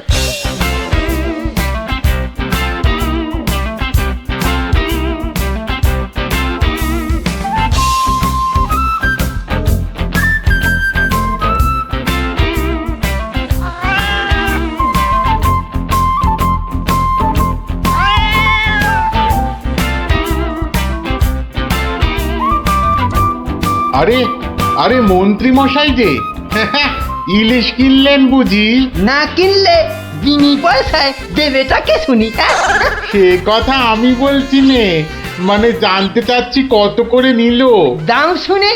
আরে আরে মন্ত্রী মশাই যে ইলিশ কিনলেন বুঝি? না কিনলে বিনি পয়সায় দেবেটাকে শুনি। হ্যাঁ? সে কথা আমি বলছি নে, মানে জানতে চাচ্ছি কত করে নিল? দাম শুনে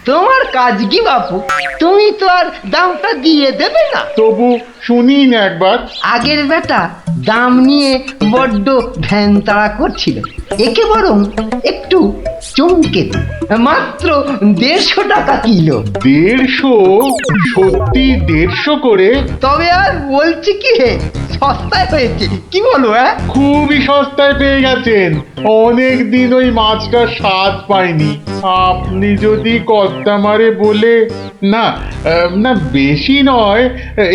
তোমার কাজ কি বাপু? তুমি তো আর দামটা দিয়ে দেবে না। তবু শুনি না একবার। আগের বেটা দাম নিয়ে বড্ড ভ্যান তাড়া করছিল, একে বরং একটু চমকে দিই। মাত্র 150 টাকা কিলো। 150? সত্যি 150 করে? তবে আর বলছি কি হে, সস্তায় হয়েছে, কি বলো? হ্যাঁ খুবই সস্তায় পেয়ে গেছেন। অনেক দিন ওই মাছটার স্বাদ পাইনি। আপনি যদি কর্তা মারে বলে না না বেশি নয়,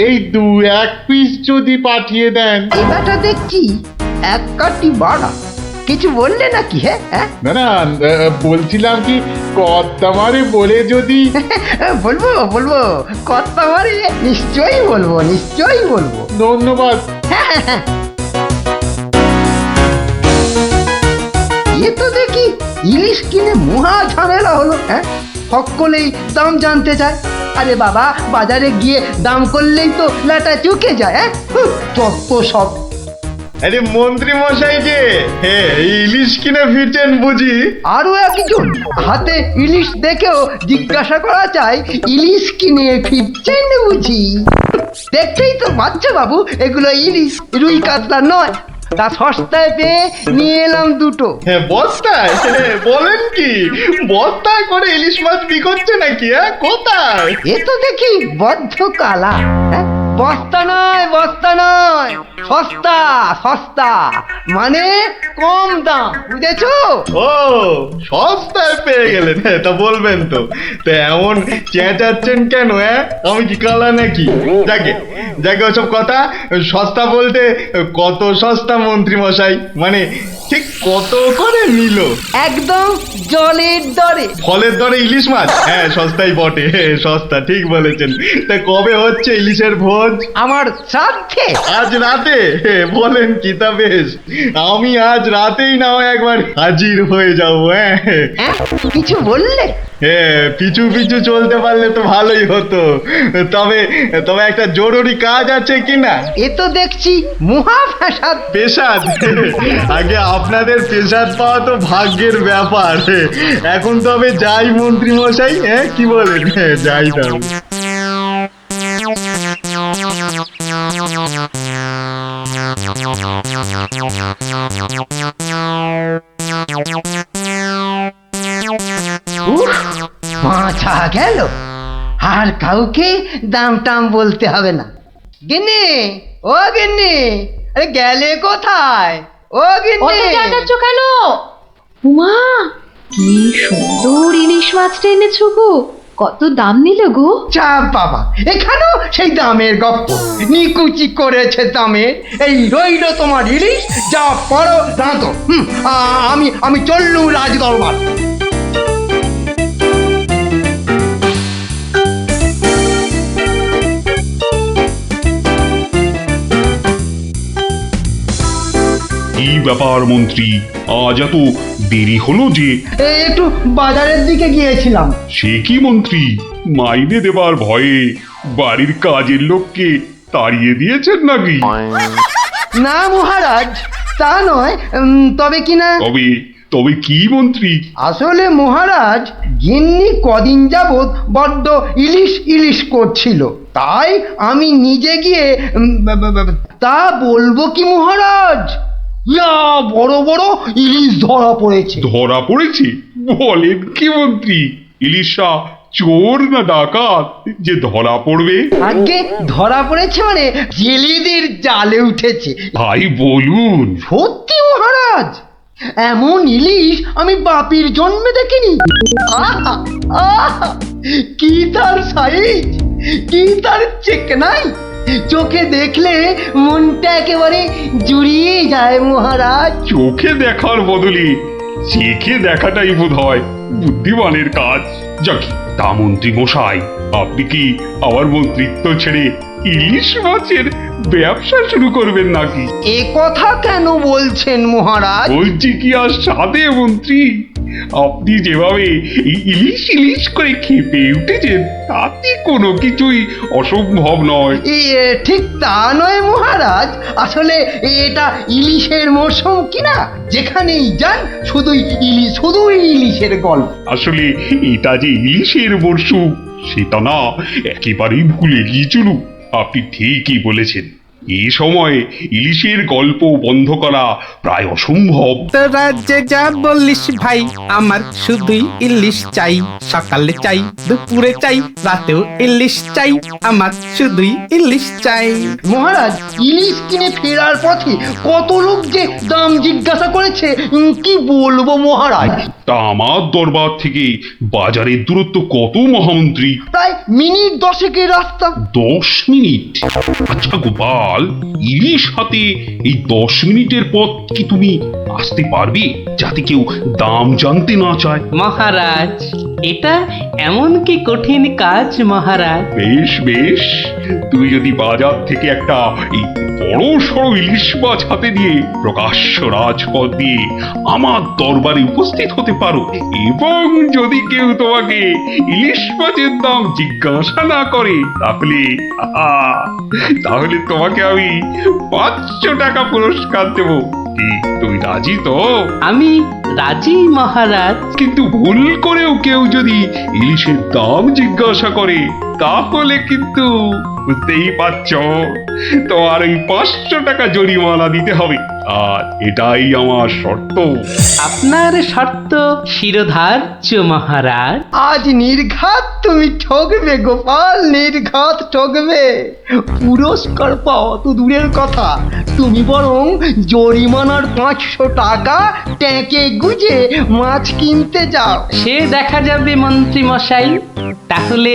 এই 2-1 পিস যদি পাঠিয়ে দেন। এবারটা দেখছি এক কাটি বাড়া, কিছু বললে নাকি? হ্যাঁ হ্যাঁ না না, বলছিলাম কি কর্তা মারে বলে যদি। বলবো বলবো, কথা মারে নিশ্চয়ই বলবো, নিশ্চয়ই বলবো। ধন্যবাদ। এ তো দেখি ইলিশ কিনে মহা ঝামেলা হলো। হ্যাঁ সকলেই দাম জানতে চায়। আরে বাবা, বাজারে গিয়ে দাম করলেই তো লাটা চুকে যায়। হ্যাঁ যত সব। আরে মন্ত্রী মশাই যে ইলিশ কিনে ফিরছেন বুঝি? আরো একজন হাতে ইলিশ দেখেও জিজ্ঞাসা করা চাই, ইলিশ কিনে ফিরছেন বুঝি? দেখতেই তো বাচ্চা বাবু, এগুলো ইলিশ, রুই কাতলা নয়। তা সস্তায় পেয়ে নিয়ে এলাম দুটো। বস্তায়? বলেন কি, বস্তায় করে ইলিশ মাছ বিকোচ্ছে নাকি? কোথায়? এ তো দেখি বদ্ধ কালা। হ্যাঁ বস্তা নয়, বস্তা নয়, সস্তা সস্তা, মানে কম দাম, বুঝেছো? ও সস্তায় পেয়ে গেলেন, তা বলবেন তো। তা এমন চেঁচাচ্ছেন কেন? আমি কি কালা নাকি? যাকে যাকে ওসব কথা। সস্তা বলতে কত সস্তা মন্ত্রী মশাই? মানে ঠিক কত করে নিল? একদম জলের দরে। ফলের দরে ইলিশ মাছ? হ্যাঁ সস্তাই বটে, সস্তা, ঠিক বলেছেন। তা কবে হচ্ছে ইলিশের ভোজ? আমার শ্রাদ্ধে। আজ রাতে? বলেন কি? তা বেশ, আমি আজ রাতেই না হয় একবার হাজির হয়ে যাবো। হ্যাঁ কিছু বললে? পিছু পিছু চলতে পারলে তো ভালোই হতো। তবে তবে একটা জরুরি কাজ আছে কিনা? এ তো দেখছি মহা ফ্যাসাদ। পেশাদ? আগে আপনাদের পেশাদ পাওয়া তো ভাগ্যের ব্যাপার। এখন তবে যাই মন্ত্রী মশাই, কি বলেন? যাই তবে। মাথা গেল, আর কাউকে দাম টাম বলতে হবে না। গিন্নি, ও গিন্নি, আরে গেলে কোথায়? ও গিন্নি, কেন? উমা, কি সুন্দর ইলিশ মাছটা এনেছো গো! কত দাম নিল গো? চাপ বাবা, এখানেও সেই দামের গপ্প। নিকুচি করেছে দামে। এই রইল তোমার ইলিশ, যা পড়ো দাঁতো। আমি চললুম রাজ দরবার। কি ব্যাপার মন্ত্রী, আজ এত দেরি হলো যে? একটু বাজারের দিকে গিয়েছিলাম। সে কি মন্ত্রী, মাইনে দেবার ভয়ে বাড়ির কাজের লোককে তাড়িয়ে দিয়েছেন নাকি? না মহারাজ, তা নয়। তবে কিনা। তবে তবে কি মন্ত্রী? আসলে মহারাজ, গিন্নি কদিন যাবৎ বড্ড ইলিশ ইলিশ করছিল, তাই আমি নিজে গিয়ে তা বলবো কি মহারাজ, ইয়া বড় বড় ইলিশ ধরা পড়েছে। ধরা পড়েছে? বলেন কি মন্ত্রী? ইলিশা চোর না ডাকাত যে ধরা পড়বে? আগে ধরা পড়েছে মানে জেলেদের জালে উঠেছে। ভাই বলুন। সত্যি মহারাজ, এমন ইলিশ আমি বাপির জন্মে দেখিনি। আহা, আহা, কি তার সাইজ, কি তার চেকনাই, চোখে দেখলে মনটা একেবারে জুড়িয়ে যায় মহারাজ। চোখে দেখার বদলে চেখে দেখাটাই বোধ হয় বুদ্ধিমানের কাজ। যাকি, তা মন্ত্রী মশাই, আপনি কি আমার মন্ত্রিত্ব ছেড়ে ইলিশ মাছের ব্যবসা শুরু করবেন নাকি? এ কথা কেন বলছেন মহারাজ? বলছি কি আর সাধে মন্ত্রী, আপনি যেভাবে এই ইলিশ ইলিশ করে খেপে উঠেছেন তাতে কোনো কিছুই অসম্ভব নয়। ঠিক তা নয় মহারাজ, আসলে এটা ইলিশের মরশুম কিনা, যেখানেই যান শুধুই ইলিশের গল্প। আসলে এটা যে ইলিশের মরশুম সেটা না একেবারেই ভুলে গিয়েছিল। আপনি ঠিকই বলেছেন, এই সময় ইলিশের গল্প বন্ধ করা প্রায় অসম্ভব। তোরা যে যা বলিস ভাই, আমার শুধুই ইলিশ চাই, সকালে চাই, দুপুরে চাই, রাতেও ইলিশ চাই, আমার শুধুই ইলিশ চাই। মহারাজ, ইলিশ কিনে ফেরার পথে কত লোক যে দাম জিজ্ঞাসা করেছে, কি বলবো মহারাজ। তা আমার দরবার থেকে বাজারের দূরত্ব কত মহামন্ত্রী? প্রায় মিনিট 10 রাস্তা। 10 মিনিট? আচ্ছা গোপাল, ইলিশ হাতে এই 10 মিনিটের পথ কি তুমি আসতে পারবে, যাতে কেউ দাম জানতে না চায়? মহারাজ, এটা এমন কি কঠিন কাজ মহারাজ? বেশ বেশ, তুমি যদি বাজার থেকে একটা এই বড় সড়ো ইলিশ মাছ হাতে দিয়ে প্রকাশ্য রাজপথ দিয়ে আমার দরবারে উপস্থিত হতে পারো, এবং যদি কেউ তোমাকে ইলিশ মাছের দাম জিজ্ঞাসা না করে, তাহলে তোমাকে আমি 500 টাকা পুরস্কার দেব। কি তুমি রাজি তো? আমি রাজি মহারাজ। কিন্তু ভুল করেও কেউ যদি ইলিশের দাম জিজ্ঞাসা করে, তাহলে কিন্তু বুঝতেই পারছ, তোমার ওই 500 টাকা জরিমানা দিতে হবে। আর এটাই আমার শর্ত। আপনার শর্ত শিরোধার্য মহারাজ। আজ নির্ঘাত তুমি ঠকবে গোপাল, নির্ঘাত ঠকবে। পুরস্কার পাওয়া তো দূরের কথা, তুমি বরং জরিমানার 500 টাকা ট্যাঁকে গুজে মাছ কিনতে যাও। সে দেখা যাবে মন্ত্রী মশাই। তাহলে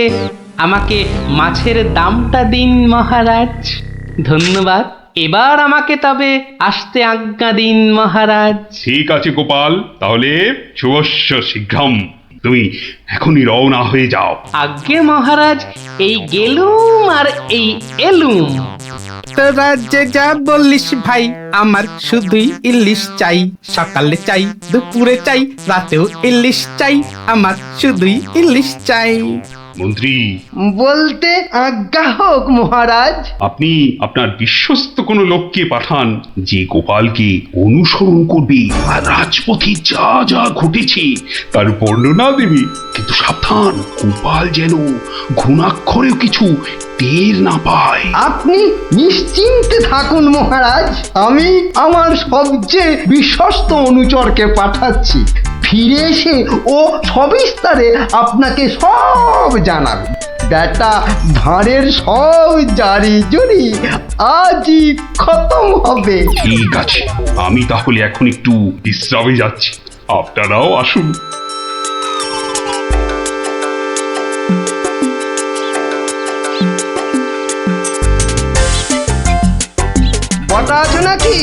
আমাকে মাছের দামটা দিন মহারাজ। ধন্যবাদ। এবার আমাকে তবে আসতে আজ্ঞা দিন মহারাজ। ঠিক আছে গোপাল, তাহলে শুভস্য শীঘ্রম। তুমি এখনই রওনা হয়ে যাও। আজ্ঞে মহারাজ, এই গেলুম আর এই এলুম। তোরা যে যা বলিস ভাই, আমার শুধুই ইলিশ চাই, সকালে চাই, দুপুরে চাই, রাতেও ইলিশ চাই, আমার শুধুই ইলিশ চাই। মন্ত্রী, বলতে আজ্ঞা হোক মহারাজ। আপনি আপনার বিশ্বস্ত কোনো লোককে পাঠান, যে গোপালকে অনুসরণ করবে আর রাজপথে যা যা ঘটেছে তার বর্ণনা দেবে। কিন্তু সাবধান, গোপাল যেন ঘুণাক্ষরেও কিছু টের না পায়। আপনি নিশ্চিন্তে থাকুন মহারাজ, আমি আমার সবচেয়ে বিশ্বস্ত অনুচরকে পাঠাচ্ছি। ফিরে এসে ও সবিস্তারে আপনাকে সব জানাবে। বেটা ভাঁড়ের সব জারি জুরি আজই খতম হবে। ঠিক আছে, আমি তাহলে এখন একটু বিশ্রামে যাচ্ছি, আপনারাও আসুন। বটা আছো নাকি?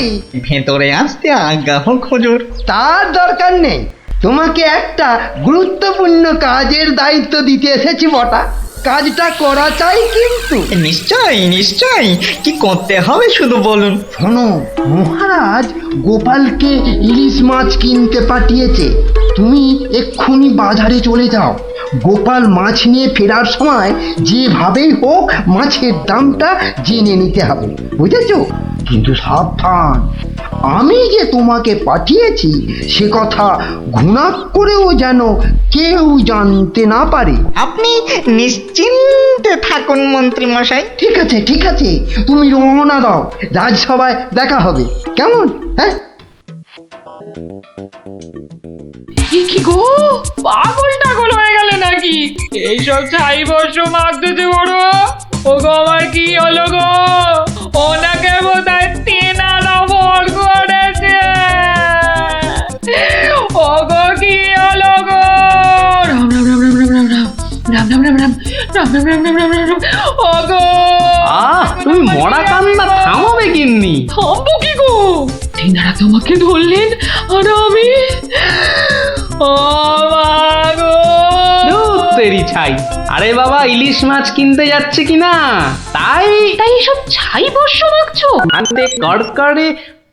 ভেতরে আসতে আজ্ঞা হোক হুজুর। তার দরকার নেই, তোমাকে একটা গুরুত্বপূর্ণ কাজের দায়িত্ব দিতে এসেছি বটা। কাজটা করা চাই কিন্তু। নিশ্চয়ই নিশ্চয়ই, কি করতে হবে শুধু বলুন। শোনো, মহারাজ গোপালকে ইলিশ মাছ কিনতে পাঠিয়েছে। তুমি এক্ষুনি বাজারে চলে যাও। গোপাল মাছ নিয়ে ফেরার সময় যেভাবেই হোক মাছের দামটা জেনে নিতে হবে, বুঝেছো? কিন্তু সাবধান, আমি যে তোমাকে পাঠিয়েছি সে কথা ঘুণাক্ষরেও যেন কেউ জানতে না পারে। আপনি নিশ্চিন্তে থাকুন মন্ত্রী মশাই। ঠিক আছে ঠিক আছে, তুমি রওনা দাও, রাজসভায় দেখা হবে, কেমন? হ্যাঁ, কি গো, পাগল টাগল হয়ে গেল বলে নাকি এইসব ছাই বর্ষ মাগতেছে বড়? ও গো আমার কি হলো গো? ওনাকে বোধহয় তেনারা ভর করেছে। ও গো কি হলো গো? রাম রাম রাম রাম রাম রাম রাম রাম রাম রাম রাম রাম রাম রাম রাম রাম রাম। ও গো তুমি মরা কান্না থামাবে গিন্নি? থামবো কি গো? তেনারা তোমাকে ধরলেন আর আমি ও মা গো। ধুর তেরি ছাই। আরে বাবা, ইলিশ মাছ কিনতে যাচ্ছে কিনা, তাই তাই এসব ছাই বর্ষ মাগছো? হাতে কড়কড়ে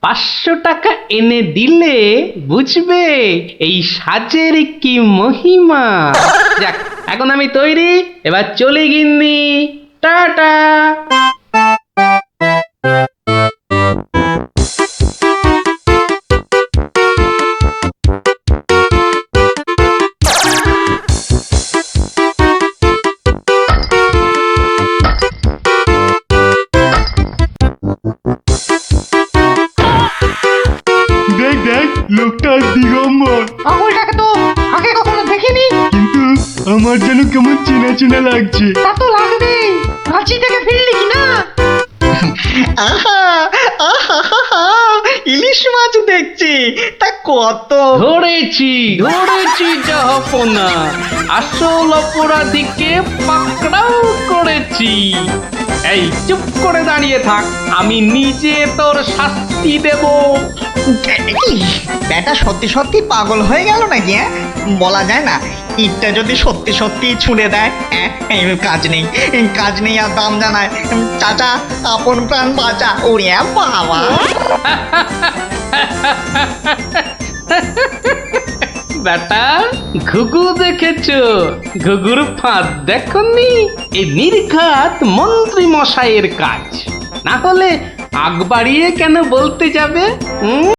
500 টাকা এনে দিলে বুঝবে এই সাজের কি মহিমা। যাক, এখন আমি তৈরি, এবার চলে গিন্নি, টাটা। দেখ দেখ, লোকটা দিগম্বর, পাগলটাকে তো আগে কখনো দেখিনি। কিন্তু আমার যেন কেমন চেনা চেনা লাগছে। তা তো লাগবেই, রাঁচি থেকে ফিরলি কি না? আহা আহা আহা, ইলিশ মাছ দেখছি, তা কত? ধরেছি ধরেছি জাহাপনা, আসল অপরাধীকে পাকড়াও করেছি। এই চুপ করে দাঁড়িয়ে থাক, আমি নিজে তোর শাস্তি দেব। ব্যাটা সত্যি সত্যি পাগল হয়ে গেল নাকি? বলা যায় না, ইটটা যদি সত্যি সত্যি ছুঁড়ে দেয়, কাজ নেই, কাজ নেই আর দাম জানায়। চাচা, আপন প্রাণ বাঁচা। ওরে বাবা! বেটা, ঘুঘু দেখেছো? ঘুঘুর ফাঁদ দেখনি? এই নির্ঘাত মন্ত্রী মশাইয়ের কাজ, না হলে আগ বাড়িয়ে কেন বলতে যাবে?